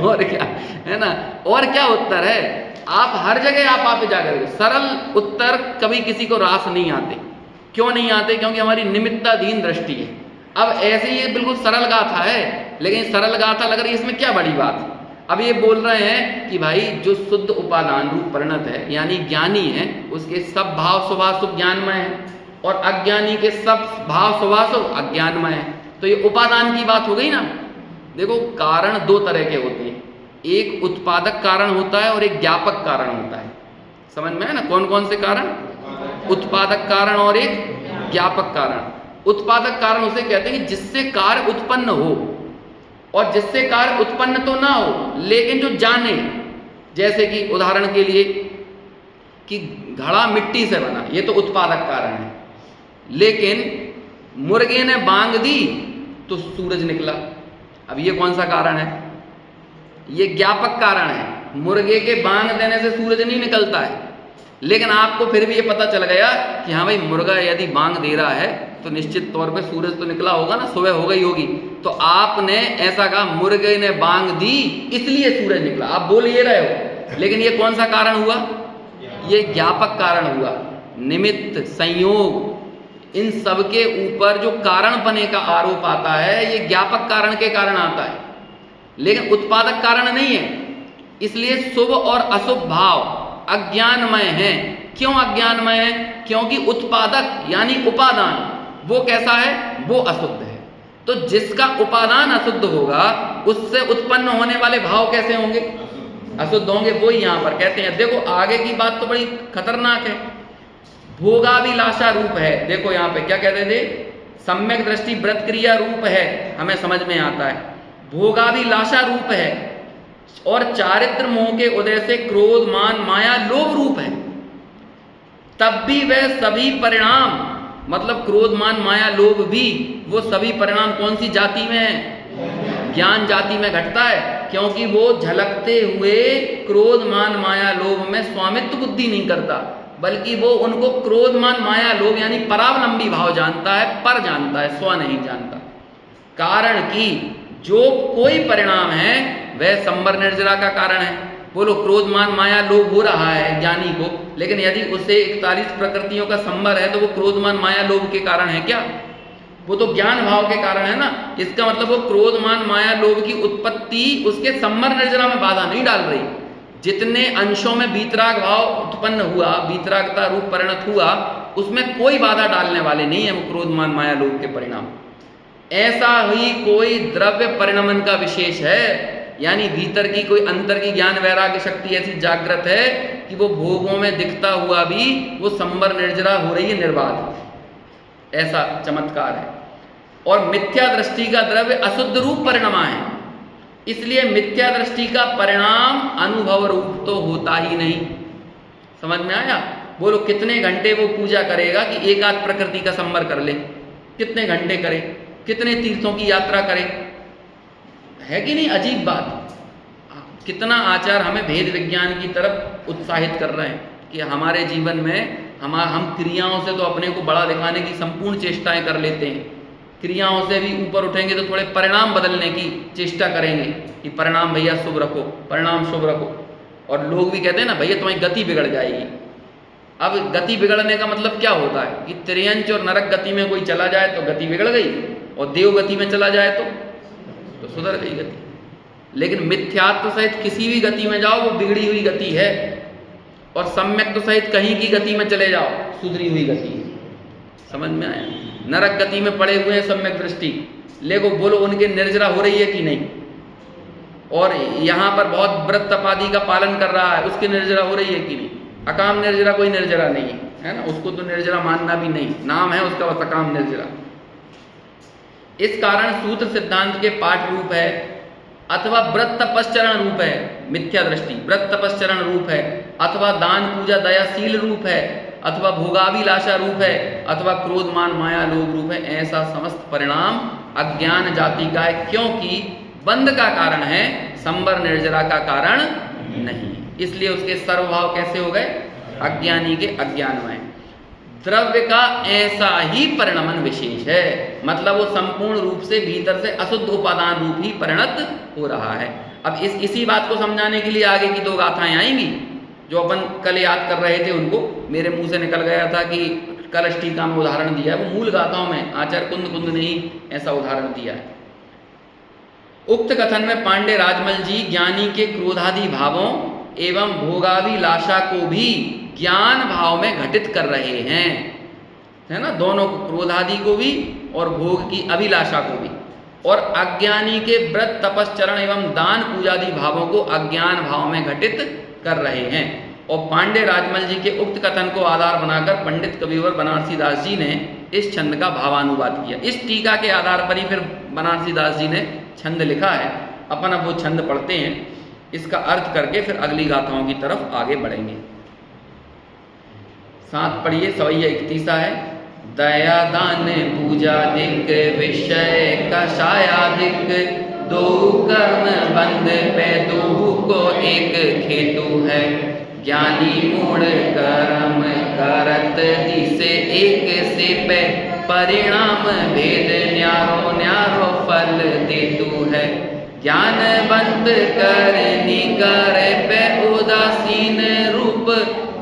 और क्या, है ना। और क्या उत्तर है। आप हर जगह आप जाकर सरल उत्तर कभी किसी को रास नहीं आते। क्यों नहीं आते, क्योंकि हमारी निमित्ताधीन दृष्टि है। अब ऐसे ही बिल्कुल सरल गाथा है, लेकिन सरल गाथा लग रही है, इसमें क्या बड़ी बात है। अब ये बोल रहे हैं कि भाई जो शुद्ध उपादान रूप परिणत है, यानी ज्ञानी है, उसके सब भाव स्वभाव शुभ ज्ञानमय है, और अज्ञानी के सब भाव स्वभाव शुभ अज्ञानमय है। तो ये उपादान की बात हो गई ना। देखो, कारण दो तरह के होते हैं, एक उत्पादक कारण होता है और एक ज्ञापक कारण होता है। समझ में है ना, कौन कौन से कारण, उत्पादक कारण और एक ज्ञापक कारण। उत्पादक कारण उसे कहते हैं कि जिससे कार्य उत्पन्न हो, और जिससे कार्य उत्पन्न तो ना हो लेकिन जो जाने। जैसे कि उदाहरण के लिए कि घड़ा मिट्टी से बना, ये तो उत्पादक कारण है, लेकिन मुर्गे ने बांग दी तो सूरज निकला। अब ये कौन सा कारण है, ये ज्ञापक कारण है। मुर्गे के बांग देने से सूरज नहीं निकलता है, लेकिन आपको फिर भी ये पता चल गया कि हाँ भाई, मुर्गा यदि बांग दे रहा है तो निश्चित तौर पे सूरज तो निकला होगा ना, सुबह हो गई होगी। तो आपने ऐसा कहा मुर्गे ने बांग दी इसलिए सूरज निकला, आप बोल ये रहे हो, लेकिन ये कौन सा कारण हुआ, ये ज्ञापक कारण हुआ। निमित्त, संयोग, इन सब के ऊपर जो कारण बने का आरोप आता है, ये ज्ञापक कारण के कारण आता है, लेकिन उत्पादक कारण नहीं है। इसलिए शुभ और अशुभ भाव अज्ञानमय हैं। क्यों अज्ञानमय है, क्योंकि उत्पादक यानी उपादान वो कैसा है, वो अशुद्ध है। तो जिसका उपादान अशुद्ध होगा उससे उत्पन्न होने वाले भाव कैसे होंगे, अशुद्ध होंगे। वो ही यहां पर कहते हैं। देखो आगे की बात तो बड़ी खतरनाक है। भोगाभिलाषा रूप है। देखो यहाँ पे क्या कहते थे, सम्यक दृष्टि व्रत क्रिया रूप है, हमें समझ में आता है। भोगाभिलाषा रूप है, और चारित्र मोह के उदय से क्रोध मान माया लोभ रूप है। तब भी वह सभी परिणाम, मतलब क्रोध मान माया लोभ भी, वो सभी परिणाम कौन सी जाति में है, ज्ञान जाति में घटता है। क्योंकि वो झलकते हुए क्रोध मान माया लोभ में स्वामित्व बुद्धि नहीं करता, बल्कि वो उनको क्रोध मान माया लोभ यानी परावलंबी भाव जानता है, पर जानता है, स्व नहीं जानता। कारण कि जो कोई परिणाम है वह संवर निर्जरा का कारण है। बोलो क्रोध मान माया लोभ हो रहा है ज्ञानी को, लेकिन यदि उसे 41 प्रकृतियों का संवर है तो वो क्रोध मान माया लोभ के कारण है क्या, वो तो ज्ञान भाव के कारण है ना। इसका मतलब वो क्रोध मान माया लोभ की उत्पत्ति उसके संवर निर्जरा में बाधा नहीं डाल रही, जितने अंशों में वीतराग भाव उत्पन्न हुआ, वीतरागता रूप परिणत हुआ, उसमें कोई बाधा डालने वाले नहीं है वो क्रोध मान माया लोभ के परिणाम। ऐसा ही कोई द्रव्य परिणमन का विशेष है, यानी भीतर की कोई अंतर की ज्ञान वैराग्य शक्ति ऐसी जागृत है कि वो भोगों में दिखता हुआ भी वो संवर निर्जरा हो रही है निर्बाध, ऐसा चमत्कार है। और मिथ्या दृष्टि का द्रव्य अशुद्ध रूप परिणमा है, इसलिए मिथ्या दृष्टि का परिणाम अनुभव रूप तो होता ही नहीं। समझ में आया? बोलो कितने घंटे वो पूजा करेगा कि एक आध प्रकृति का संवर कर ले, कितने घंटे करे, कितने तीर्थों की यात्रा करे, है कि नहीं? अजीब बात। कितना आचार हमें भेद विज्ञान की तरफ उत्साहित कर रहे हैं कि हमारे जीवन में हम क्रियाओं से तो अपने को बड़ा दिखाने की संपूर्ण चेष्टाएं कर लेते हैं, क्रियाओं से भी ऊपर उठेंगे तो थोड़े परिणाम बदलने की चेष्टा करेंगे कि परिणाम भैया शुभ रखो, परिणाम शुभ रखो। और लोग भी कहते हैं ना भैया तुम्हारी गति बिगड़ जाएगी। अब गति बिगड़ने का मतलब क्या होता है कि त्रियंच और नरक गति में कोई चला जाए तो गति बिगड़ गई, और देव गति में चला जाए तो सुधर गई गति। लेकिन मिथ्यात्व सहित किसी भी गति में जाओ वो बिगड़ी हुई गति है, और सम्यक्त्व सहित कहीं की गति में चले जाओ सुधरी हुई गति है। समझ में आया? नरक गति में पड़े हुए हैं सम्यक दृष्टि, लेकिन बोलो उनके निर्जरा हो रही है कि नहीं? और यहाँ पर बहुत व्रत तप आदि का पालन कर रहा है, उसकी निर्जरा हो रही है कि नहीं? अकाम निर्जरा कोई निर्जरा नहीं है ना, उसको तो निर्जरा मानना भी नहीं, नाम है उसका बस अकाम निर्जरा। इस कारण सूत्र सिद्धांत के पाठ रूप है अथवा व्रत तपश्चरण रूप है, मिथ्या दृष्टि व्रत तपश्चरण रूप है, अथवा दान पूजा दयाशील रूप है, अथवा भोगाभिलाषा रूप है, अथवा क्रोध मान माया लोभ रूप है। ऐसा समस्त परिणाम अज्ञान जाति का है, क्योंकि बंध का कारण है, संवर निर्जरा का कारण नहीं। इसलिए उसके सर्वभाव कैसे हो गए? अज्ञानी के अज्ञानमय। द्रव्य का ऐसा ही परिणमन विशेष है, मतलब वो संपूर्ण रूप से भीतर से अशुद्ध उपादान रूप ही परिणत हो रहा है। अब इसी बात को समझाने के लिए आगे की दो गाथाएं आएंगी जो अपन कल याद कर रहे थे, उनको मेरे मुंह से निकल गया था कि कलश टीका में उदाहरण दिया है, वो मूल गाथाओं में आचार्य कुंद ने ही ऐसा उदाहरण दिया है। उक्त कथन में पांडे राजमल जी ज्ञानी के क्रोधादि भावों एवं भोगाभिलाषा को भी ज्ञान भाव में घटित कर रहे हैं, है ना, दोनों को, क्रोधादि को भी और भोग की अभिलाषा को भी, और अज्ञानी के व्रत तपश्चरण एवं दान पूजादि भावों को अज्ञान भाव में घटित कर रहे हैं। और पांडे राजमल जी के उक्त कथन को आधार बनाकर पंडित कविवर बनारसी दास जी ने इस छंद का भावानुवाद किया। इस टीका के आधार पर ही फिर बनारसी दास जी ने छंद लिखा है। अपन अब वो छंद पढ़ते हैं, इसका अर्थ करके फिर अगली गाथाओं की तरफ आगे बढ़ेंगे। साथ पढ़िए, सवैया 31 है। दया दान पूजा दिक विषय कषाया दिक, दो कर्म बंद पे दो को एक खेतु है। ज्ञानी मूढ़ कर्म करत दिसे एक से पे, परिणाम भेद न्यारो न्यारो फल देतु है। ज्ञानवंत करनी करे पे उदासीन रूप,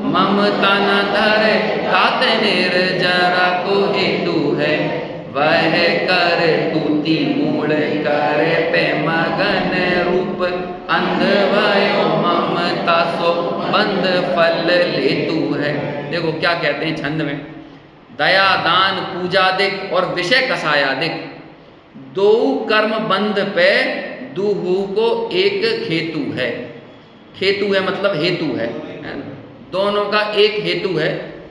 ममता न धरे तात निर्जरा को हेतु है। वह कर तूती मूल करे पे मगन रूप, अंध भयो ममता सो बंद फल लेतु है। देखो क्या कहते हैं छंद में, दया दान पूजादिक और विषय कषायादिक, दो कर्म बंध पे दूहू को एक खेतु है। खेतु है मतलब हेतु है, दोनों का एक हेतु है।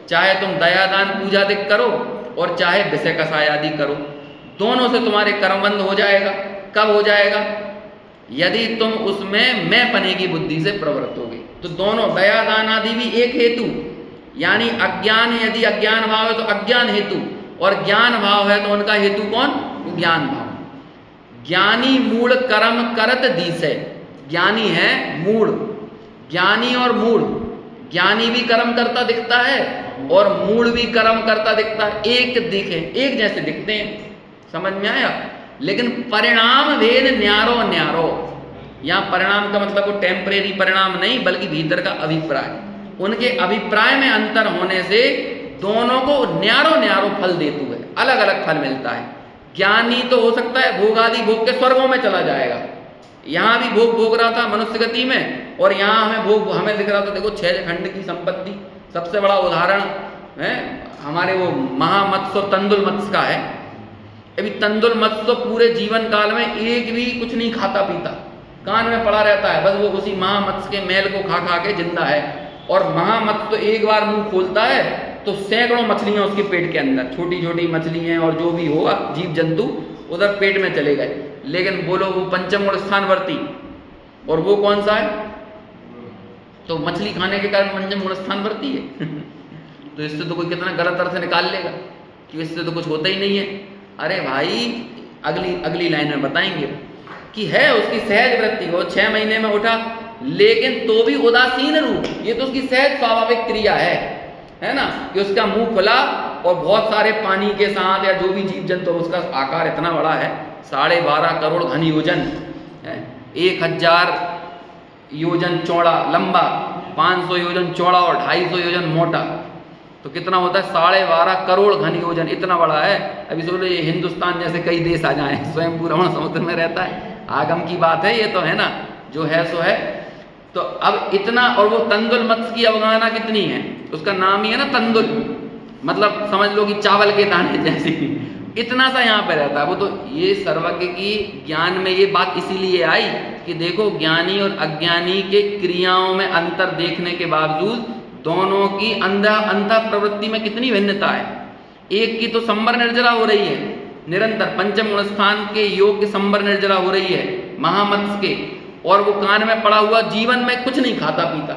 चाहे तुम दयादान पूजादिक करो और चाहे विषय कषायादि करो, दोनों से तुम्हारे कर्मबंध हो जाएगा। कब हो जाएगा? यदि तुम उसमें मैं पने की बुद्धि से प्रवृत्त होगे। तो दोनों दयादान आदि भी एक हेतु, यानी अज्ञान, यदि अज्ञान भाव है तो अज्ञान हेतु, और ज्ञान भाव है तो उनका हेतु कौन? ज्ञान भाव। ज्ञानी मूढ़ कर्म करत दिसे, ज्ञानी है मूढ़, ज्ञानी और मूढ़, ज्ञानी भी कर्म करता दिखता है और मूढ़ भी कर्म करता दिखता है, एक दिखे, एक जैसे दिखते हैं। समझ में आया? लेकिन परिणाम भेद न्यारो न्यारो, यहाँ परिणाम का मतलब वो टेम्परेरी परिणाम नहीं, बल्कि भीतर का अभिप्राय, उनके अभिप्राय में अंतर होने से दोनों को न्यारो न्यारो फल देतु है, अलग अलग फल मिलता है। ज्ञानी तो हो सकता है भोग आदि भोग के स्वर्गों में चला जाएगा, यहाँ भी भोग भोग रहा था मनुष्य गति में, और यहाँ हमें दिख रहा था। देखो 6 खंड की संपत्ति, सबसे बड़ा उदाहरण है हमारे वो महामत्स्य और तंदुल मत्स्य का है। अभी तंदुल मत्स्य तो पूरे जीवन काल में एक भी कुछ नहीं खाता पीता, कान में पड़ा रहता है, बस वो उसी महामत्स्य के मैल को खा खा के जिंदा है। और महामत्स्य तो एक बार मुंह खोलता है तो सैकड़ों मछलियां उसके पेट के अंदर, छोटी छोटी मछली हैं और जो भी होगा जीव जंतु उधर पेट में चले गए। लेकिन बोलो वो पंचम गुण स्थानवर्ती, और वो कौन सा है? तो मछली खाने के कारण पंचम गुण स्थानवर्ती है। तो इससे तो कोई कितना गलत अर्थ निकाल लेगा कि इससे तो कुछ होता ही नहीं है। अरे भाई अगली लाइन में बताएंगे कि है उसकी सहज वृत्ति, वो 6 महीने में उठा, लेकिन तो भी उदासीन रूप, ये तो उसकी सहज स्वाभाविक क्रिया है ना, कि उसका मुंह खुला और बहुत सारे पानी के साथ या जो भी जीव जंतु, उसका आकार इतना बड़ा है, 12.5 करोड़ घन योजन है, 1000 योजन चौड़ा लंबा, 500 योजन चौड़ा और 250 योजन मोटा, तो कितना होता है? 12.5 करोड़ घन योजन, इतना बड़ा है। अभी सोचो ये हिंदुस्तान जैसे कई देश आ जाएं, स्वयं पूरा समुद्र में रहता है, आगम की बात है ये तो, है ना, जो है सो है। तो अब इतना, और वो तंदुल मत्स्य की अवगाहना कितनी है, उसका नाम ही है ना तंदुल, मतलब समझ लो कि चावल के दाने जैसी, इतना सा यहाँ पे रहता है वो। तो ये सर्वज्ञ की ज्ञान में ये बात इसीलिए आई कि देखो ज्ञानी और अज्ञानी के क्रियाओं में अंतर देखने के बावजूद दोनों की अंतः प्रवृत्ति में कितनी भिन्नता है। एक की तो संबर निर्जरा हो रही है निरंतर, पंचम गुण स्थान के योग की संबर निर्जरा हो रही है महामत्स्य के, और वो कान में पड़ा हुआ जीवन में कुछ नहीं खाता पीता,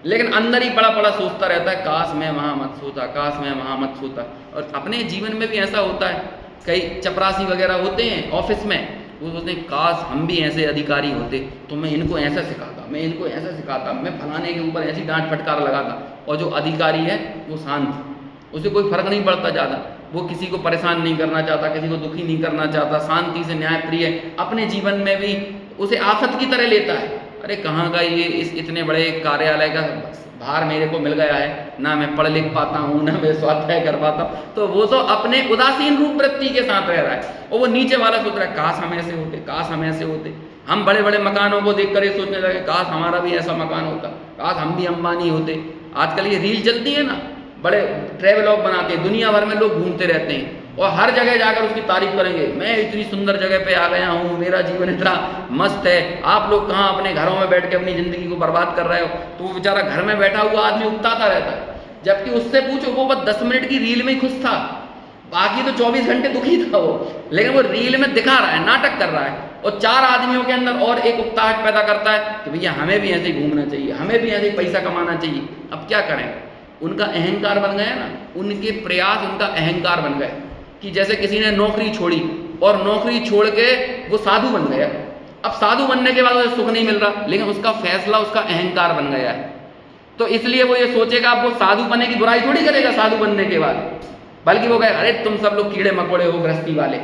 लेकिन अंदर ही पड़ा पड़ा सोचता रहता है काश मैं महामत्स्य होता, काश मैं महामत्स्य होता। और अपने जीवन में भी ऐसा होता है, कई चपरासी वगैरह होते हैं ऑफिस में, वो सोचते हैं काश हम भी ऐसे अधिकारी होते तो मैं इनको ऐसा सिखाता, मैं इनको ऐसा सिखाता, मैं फलाने के ऊपर ऐसी डांट फटकार लगाता। और जो अधिकारी है वो शांत, उसे कोई फर्क नहीं पड़ता ज़्यादा, वो किसी को परेशान नहीं करना चाहता, किसी को दुखी नहीं करना चाहता, शांति से न्याय प्रिय, अपने जीवन में भी उसे आफत की तरह लेता है। अरे कहाँ का ये इतने बड़े कार्यालय का भार मेरे को मिल गया है, ना मैं पढ़ लिख पाता हूँ, ना मैं स्वाध्याय कर पाता हूँ, तो वो तो अपने उदासीन रूप वृत्ति के साथ रह रहा है। और वो नीचे वाला सोच रहा है काश हम ऐसे होते, काश हम ऐसे होते। हम बड़े बड़े मकानों को देख कर ये सोचने लगे काश हमारा भी ऐसा मकान होता, काश हम भी अंबानी होते। आजकल ये रील चलती है ना, बड़े ट्रेवलॉग बनाते हैं, दुनिया भर में लोग घूमते रहते हैं और हर जगह जाकर उसकी तारीफ करेंगे, मैं इतनी सुंदर जगह पे आ गया हूँ, मेरा जीवन इतना मस्त है, आप लोग कहाँ अपने घरों में बैठ के अपनी ज़िंदगी को बर्बाद कर रहे हो। तो वो बेचारा घर में बैठा हुआ आदमी उकताता रहता है, जबकि उससे पूछो वो बस 10 मिनट की रील में ही खुश था, बाकी तो 24 घंटे दुखी था वो। लेकिन वो रील में दिखा रहा है, नाटक कर रहा है, और 4 आदमियों के अंदर और एक उकताहट पैदा करता है कि भैया हमें भी ऐसे ही घूमना चाहिए, हमें भी ऐसे ही पैसा कमाना चाहिए। अब क्या करें, उनका अहंकार बन गया ना, उनके प्रयास उनका अहंकार बन गए। कि जैसे किसी ने नौकरी छोड़ी और नौकरी छोड़ के वो साधु बन गया, अब साधु बनने के बाद उसे सुख नहीं मिल रहा, लेकिन उसका फैसला उसका अहंकार बन गया है। तो इसलिए वो ये सोचेगा, अब वो साधु बनने की बुराई थोड़ी करेगा साधु बनने के बाद, बल्कि वो कहे अरे तुम सब लोग कीड़े मकोड़े हो गृहस्थी वाले।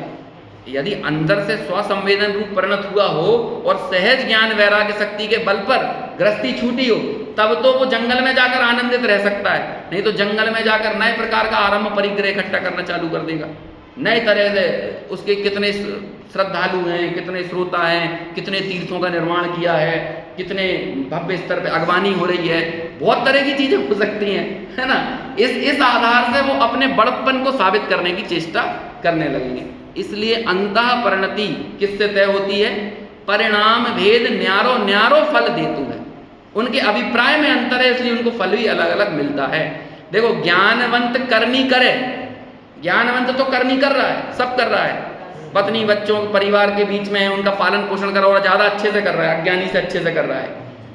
यदि अंदर से स्वसंवेदन रूप परिणत हुआ हो और सहज ज्ञान वैराग्य शक्ति के बल पर गृहस्थी छूटी हो, तब तो वो जंगल में जाकर आनंदित रह सकता है, नहीं तो जंगल में जाकर नए प्रकार का आरंभ परिग्रह इकट्ठा करना चालू कर देगा। नए तरह से उसके कितने श्रद्धालु हैं, कितने श्रोता हैं, कितने तीर्थों का निर्माण किया है, कितने भव्य स्तर पे अगवानी हो रही है, बहुत तरह की चीजें हो सकती हैं, है ना। इस आधार से वो अपने बड़प्पन को साबित करने की चेष्टा करने लगेंगे। इसलिए अंतः परिणति किससे तय होती है? परिणाम भेद न्यारो न्यारो फल देतु है। उनके अभिप्राय में अंतर है, इसलिए उनको फल भी अलग अलग मिलता है। देखो ज्ञानवंत कर्मी करे, ज्ञानवंत तो कर्मी कर रहा है, सब कर रहा है, पत्नी बच्चों परिवार के बीच में है, उनका पालन पोषण कर रहा है और ज़्यादा अच्छे से कर रहा है, अज्ञानी से अच्छे से कर रहा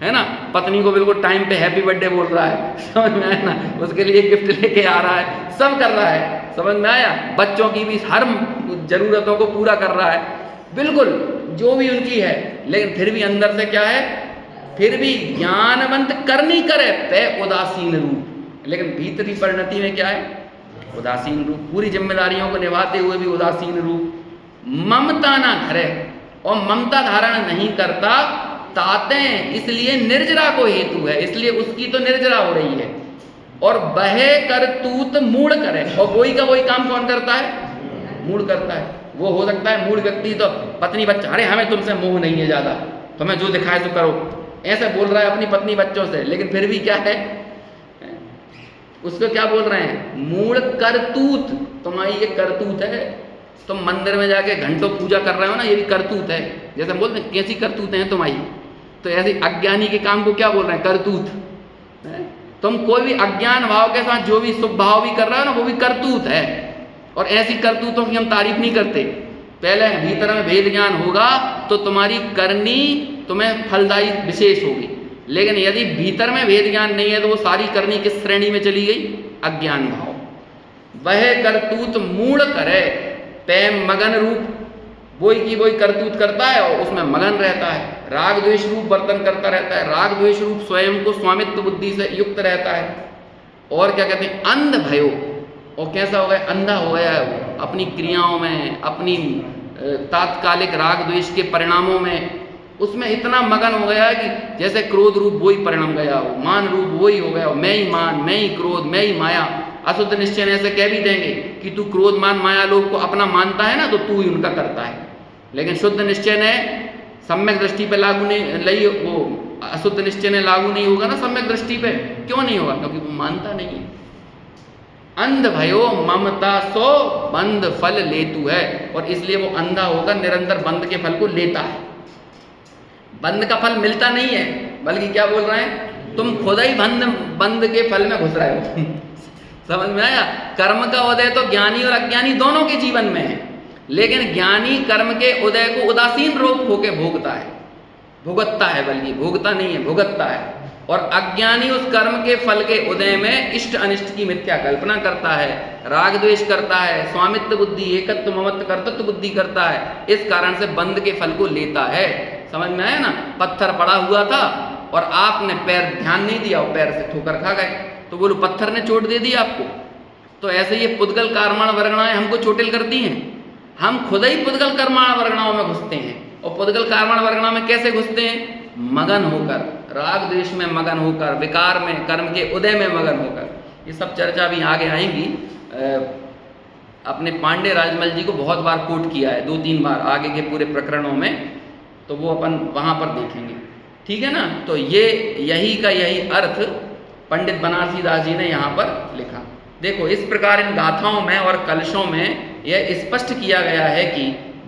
है ना। पत्नी को बिल्कुल टाइम पे हैप्पी बर्थडे बोल रहा है, समझ में आया ना, उसके लिए गिफ्ट लेके आ रहा है, सब कर रहा है, समझ में आया। बच्चों की भी हर जरूरतों को पूरा कर रहा है, बिल्कुल जो भी उनकी है, लेकिन फिर भी अंदर से क्या है, फिर भी ज्ञानवंत करनी करे पे उदासीन रूप, लेकिन भीतरी परिणति में क्या है? उदासीन रूप। पूरी जिम्मेदारियों को निभाते हुए भी उदासीन रूप। ममता ना धरे, और ममता धारण नहीं करता ताते, इसलिए निर्जरा को हेतु है, इसलिए उसकी तो निर्जरा हो रही है। और बहे कर तूत मूढ़ करे, और वही का वही काम कौन करता है? मूढ़ करता है। वो हो सकता है मूढ़ व्यक्ति तो पत्नी बच्चा, अरे हमें तुमसे मोह नहीं है ज़्यादा, तुम्हें जो दिखाए तो करो, ऐसे बोल रहा है अपनी पत्नी बच्चों से। लेकिन फिर भी क्या है, उसको क्या बोल रहे हैं, मूढ़ करतूत, तुम्हारी ये करतूत है। तुम मंदिर में जाके घंटों पूजा कर रहे हो ना, ये भी करतूत है। जैसे हम बोलते हैं कैसी करतूतें हैं तुम्हारी, तो ऐसे अज्ञानी के काम को क्या बोल रहे हैं, करतूत। तुम कोई भी अज्ञान भाव के साथ जो भी शुभ भाव भी कर रहे हो ना, वो भी करतूत है। और ऐसी करतूतों की हम तारीफ नहीं करते। पहले भीतर में भेद ज्ञान होगा तो तुम्हारी करनी तुम्हें फलदायी विशेष होगी। लेकिन यदि भीतर में भेद ज्ञान नहीं है तो वो सारी करनी किस श्रेणी में चली गई, अज्ञान भाव। वह करतूत मूढ़ करे पैम मगन रूप, वही की वही करतूत करता है और उसमें मगन रहता है, राग द्वेष रूप वर्तन करता रहता है, राग द्वेष रूप स्वयं को स्वामित्व बुद्धि से युक्त रहता है। और क्या कहते हैं, अंध भयो, और कैसा हो गया, अंधा हो गया है वो अपनी क्रियाओं में, अपनी तात्कालिक राग द्वेष के परिणामों में, उसमें इतना मगन हो गया है कि जैसे क्रोध रूप वही परिणाम गया हो, मान रूप वही हो गया हो, मैं ही मान, मैं ही क्रोध, मैं ही माया। अशुद्ध निश्चय ऐसे कह भी देंगे कि तू क्रोध मान माया लोग को अपना मानता है ना, तो तू ही उनका करता है। लेकिन शुद्ध निश्चय ने सम्यक दृष्टि पे लागू नहीं, वो अशुद्ध निश्चय ने लागू नहीं होगा ना सम्यक दृष्टि पे। क्यों नहीं होगा, क्योंकि वो मानता नहीं है। अंध भयो ममता सो बंद फल लेतु है, और इसलिए वो अंधा होकर निरंतर बंद के फल को लेता है। बंद का फल मिलता नहीं है, बल्कि क्या बोल रहे हैं, तुम खुद ही बंद के फल में घुस रहे हो। समझ में आया, कर्म का उदय तो ज्ञानी और अज्ञानी दोनों के जीवन में है, लेकिन ज्ञानी कर्म के उदय को उदासीन रूप होके भोगता है, भुगतता है, बल्कि भोगता नहीं है, भुगतता है। और अज्ञानी उस कर्म के फल के उदय में इष्ट अनिष्ट की मिथ्या कल्पना करता है, राग द्वेष करता है, स्वामित्व बुद्धि, एकत्व ममत्व कर्तृत्व बुद्धि करता है। इस कारण से बंद के फल को लेता है। समझ में आया ना, पत्थर पड़ा हुआ था और आपने पैर ध्यान नहीं दिया और पैर से ठोकर खा गए, तो बोलो पत्थर ने चोट दे दी आपको। तो ऐसे ये पुद्गल कर्माण वर्गणाएं हमको चोटिल करती हैं। हम खुद ही पुद्गल कर्माण वर्गणाओं में घुसते हैं। और पुद्गल कर्माण वर्गणा में कैसे घुसते हैं, मगन होकर, राग द्वेष में मगन होकर, विकार में, कर्म के उदय में मगन होकर। ये सब चर्चा भी आगे आएंगी। अपने पांडे राजमल जी को बहुत बार कोट किया है, 2-3 बार आगे के पूरे प्रकरणों में, तो वो अपन वहाँ पर देखेंगे। ठीक है ना। तो ये यही का यही अर्थ पंडित बनारसी दास जी ने यहाँ पर लिखा। देखो, इस प्रकार इन गाथाओं में और कलशों में यह स्पष्ट किया गया है कि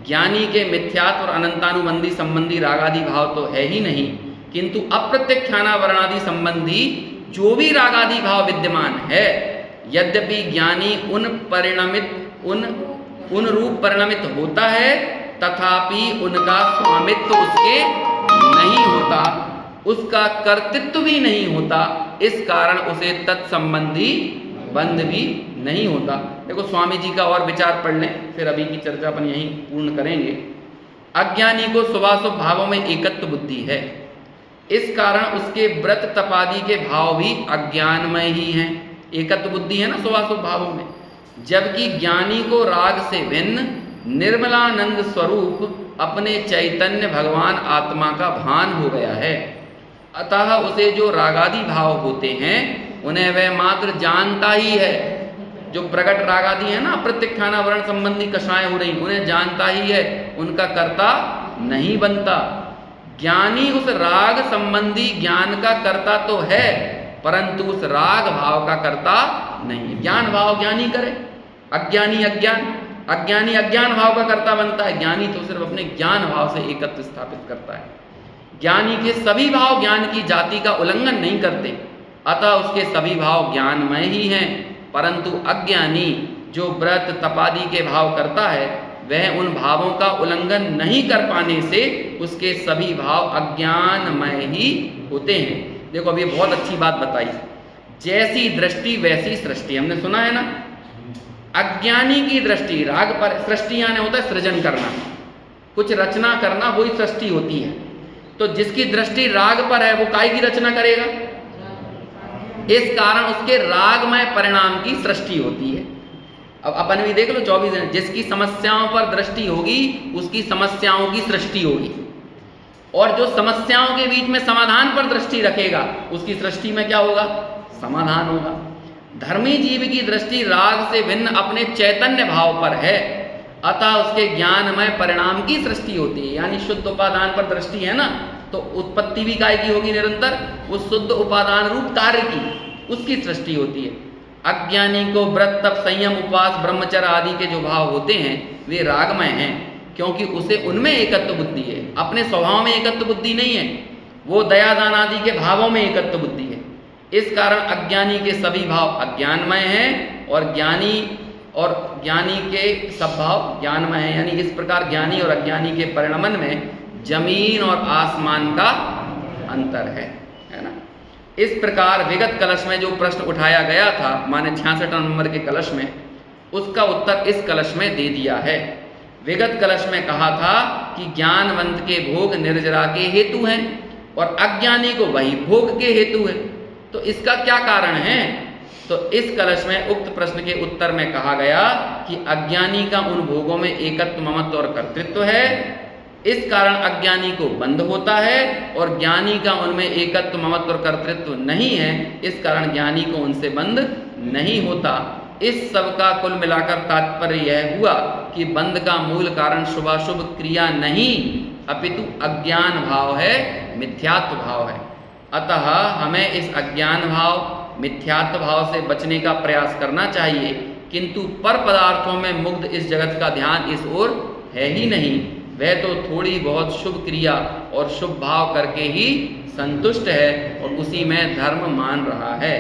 ज्ञानी के मिथ्यात्व और अनंतानुबंधी संबंधी रागादि भाव तो है ही नहीं, किंतु अप्रत्यक्षाना वर्णादि संबंधी जो भी रागादि भाव विद्यमान है, यद्यपि ज्ञानी उन रूप परिणमित होता है, तथापि उनका स्वामित्व उसके नहीं होता, उसका कर्तृत्व भी नहीं होता। इस कारण उसे तत्संबंधी बंध भी नहीं होता। देखो, स्वामी जी का और विचार पढ़ लें, फिर अभी की चर्चा अपन यहीं पूर्ण करेंगे। अज्ञानी को शुभाशुभ भावों में एकत्व बुद्धि है, इस कारण उसके व्रत तपादि के भाव भी अज्ञानमय ही हैं। एकत्व बुद्धि है ना शुभाशुभ भावों में। जबकि ज्ञानी को राग से भिन्न निर्मलानंद स्वरूप अपने चैतन्य भगवान आत्मा का भान हो गया है, अतः उसे जो रागादि भाव होते हैं उन्हें वह मात्र जानता ही है। जो प्रकट रागादि है ना, प्रत्यक्षाना वर्ण संबंधी कषाएं हो रही, उन्हें जानता ही है, उनका कर्ता नहीं बनता। ज्ञानी उस राग संबंधी ज्ञान का कर्ता तो है, परंतु उस राग भाव का कर्ता नहीं। ज्ञान भाव ज्ञानी करे, अज्ञानी अज्ञान भाव का कर्ता बनता है। ज्ञानी तो सिर्फ अपने ज्ञान भाव से एकत्व स्थापित करता है। ज्ञानी के सभी भाव ज्ञान की जाति का उल्लंघन नहीं करते, अतः उसके सभी भाव ज्ञानमय ही हैं। परंतु अज्ञानी जो व्रत तपादि के भाव करता है, वह उन भावों का उल्लंघन नहीं कर पाने से उसके सभी भाव अज्ञानमय ही होते हैं। देखो, अभी बहुत अच्छी बात बताई, जैसी दृष्टि वैसी सृष्टि। हमने सुना है ना, अज्ञानी की दृष्टि राग पर, सृष्टि यानी होता है सृजन करना, कुछ रचना करना, वही सृष्टि होती है। तो जिसकी दृष्टि राग पर है वो काय की रचना करेगा, इस कारण उसके रागमय परिणाम की सृष्टि होती है। अब अपन भी देख लो 24 दिन, जिसकी समस्याओं पर दृष्टि होगी उसकी समस्याओं की सृष्टि होगी, और जो समस्याओं के बीच में समाधान पर दृष्टि रखेगा उसकी सृष्टि में क्या होगा, समाधान होगा। धर्मी जीव की दृष्टि राग से भिन्न अपने चैतन्य भाव पर है, अतः उसके ज्ञानमय परिणाम की सृष्टि होती है। यानी शुद्ध उपादान पर दृष्टि है ना, तो उत्पत्ति भी काय की होगी निरंतर, वो शुद्ध उपादान रूप कार्य की, उसकी सृष्टि होती है। अज्ञानी को व्रत तप संयम उपवास ब्रह्मचर्य आदि के जो भाव होते हैं वे रागमय हैं, क्योंकि उसे उनमें एकत्व बुद्धि है, अपने स्वभाव में एकत्व बुद्धि नहीं है, वो दया दान आदि के भावों में एकत्व बुद्धि है। इस कारण अज्ञानी के सभी भाव अज्ञानमय हैं और ज्ञानी के सब भाव ज्ञानमय हैं। यानी इस प्रकार ज्ञानी और अज्ञानी के परिणमन में जमीन और आसमान का अंतर है ना। इस प्रकार विगत कलश में जो प्रश्न उठाया गया था, माने 66 नंबर के कलश में, उसका उत्तर इस कलश में दे दिया है। विगत कलश में कहा था कि ज्ञानवंत के भोग निर्जरा के हेतु हैं और अज्ञानी को वही भोग के हेतु है। तो इसका क्या कारण है? तो इस कलश में उक्त प्रश्न के उत्तर में कहा गया कि अज्ञानी का उन भोगों में एकत्व ममत्व और कर्तृत्व है, इस कारण अज्ञानी को बंध होता है, और ज्ञानी का उनमें एकत्व ममत्व और कर्तृत्व नहीं है, इस कारण ज्ञानी को उनसे बंध नहीं होता। इस सब का कुल मिलाकर तात्पर्य यह हुआ कि बंध का मूल कारण शुभाशुभ क्रिया नहीं अपितु अज्ञान भाव है, मिथ्यात्व भाव है। अतः हमें इस अज्ञान भाव मिथ्यात्व भाव से बचने का प्रयास करना चाहिए, किंतु पर पदार्थों में मुग्ध इस जगत का ध्यान इस ओर है ही नहीं। वह तो थोड़ी बहुत शुभ क्रिया और शुभ भाव करके ही संतुष्ट है और उसी में धर्म मान रहा है।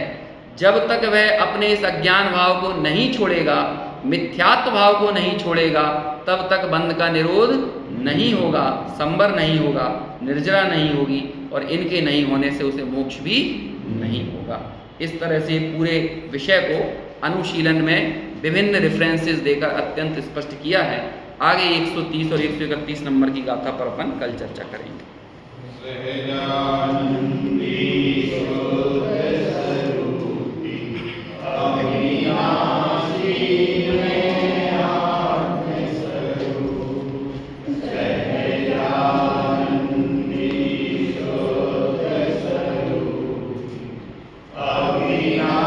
जब तक वह अपने इस अज्ञान भाव को नहीं छोड़ेगा, मिथ्यात्व भाव को नहीं छोड़ेगा, तब तक बंध का निरोध नहीं होगा, संबर नहीं होगा, निर्जरा नहीं होगी, और इनके नहीं होने से उसे मोक्ष भी नहीं होगा। इस तरह से पूरे विषय को अनुशीलन में विभिन्न रेफरेंसेस देकर अत्यंत स्पष्ट किया है। आगे 130 और 131 नंबर की गाथा पर अपन कल चर्चा करेंगे। Amen.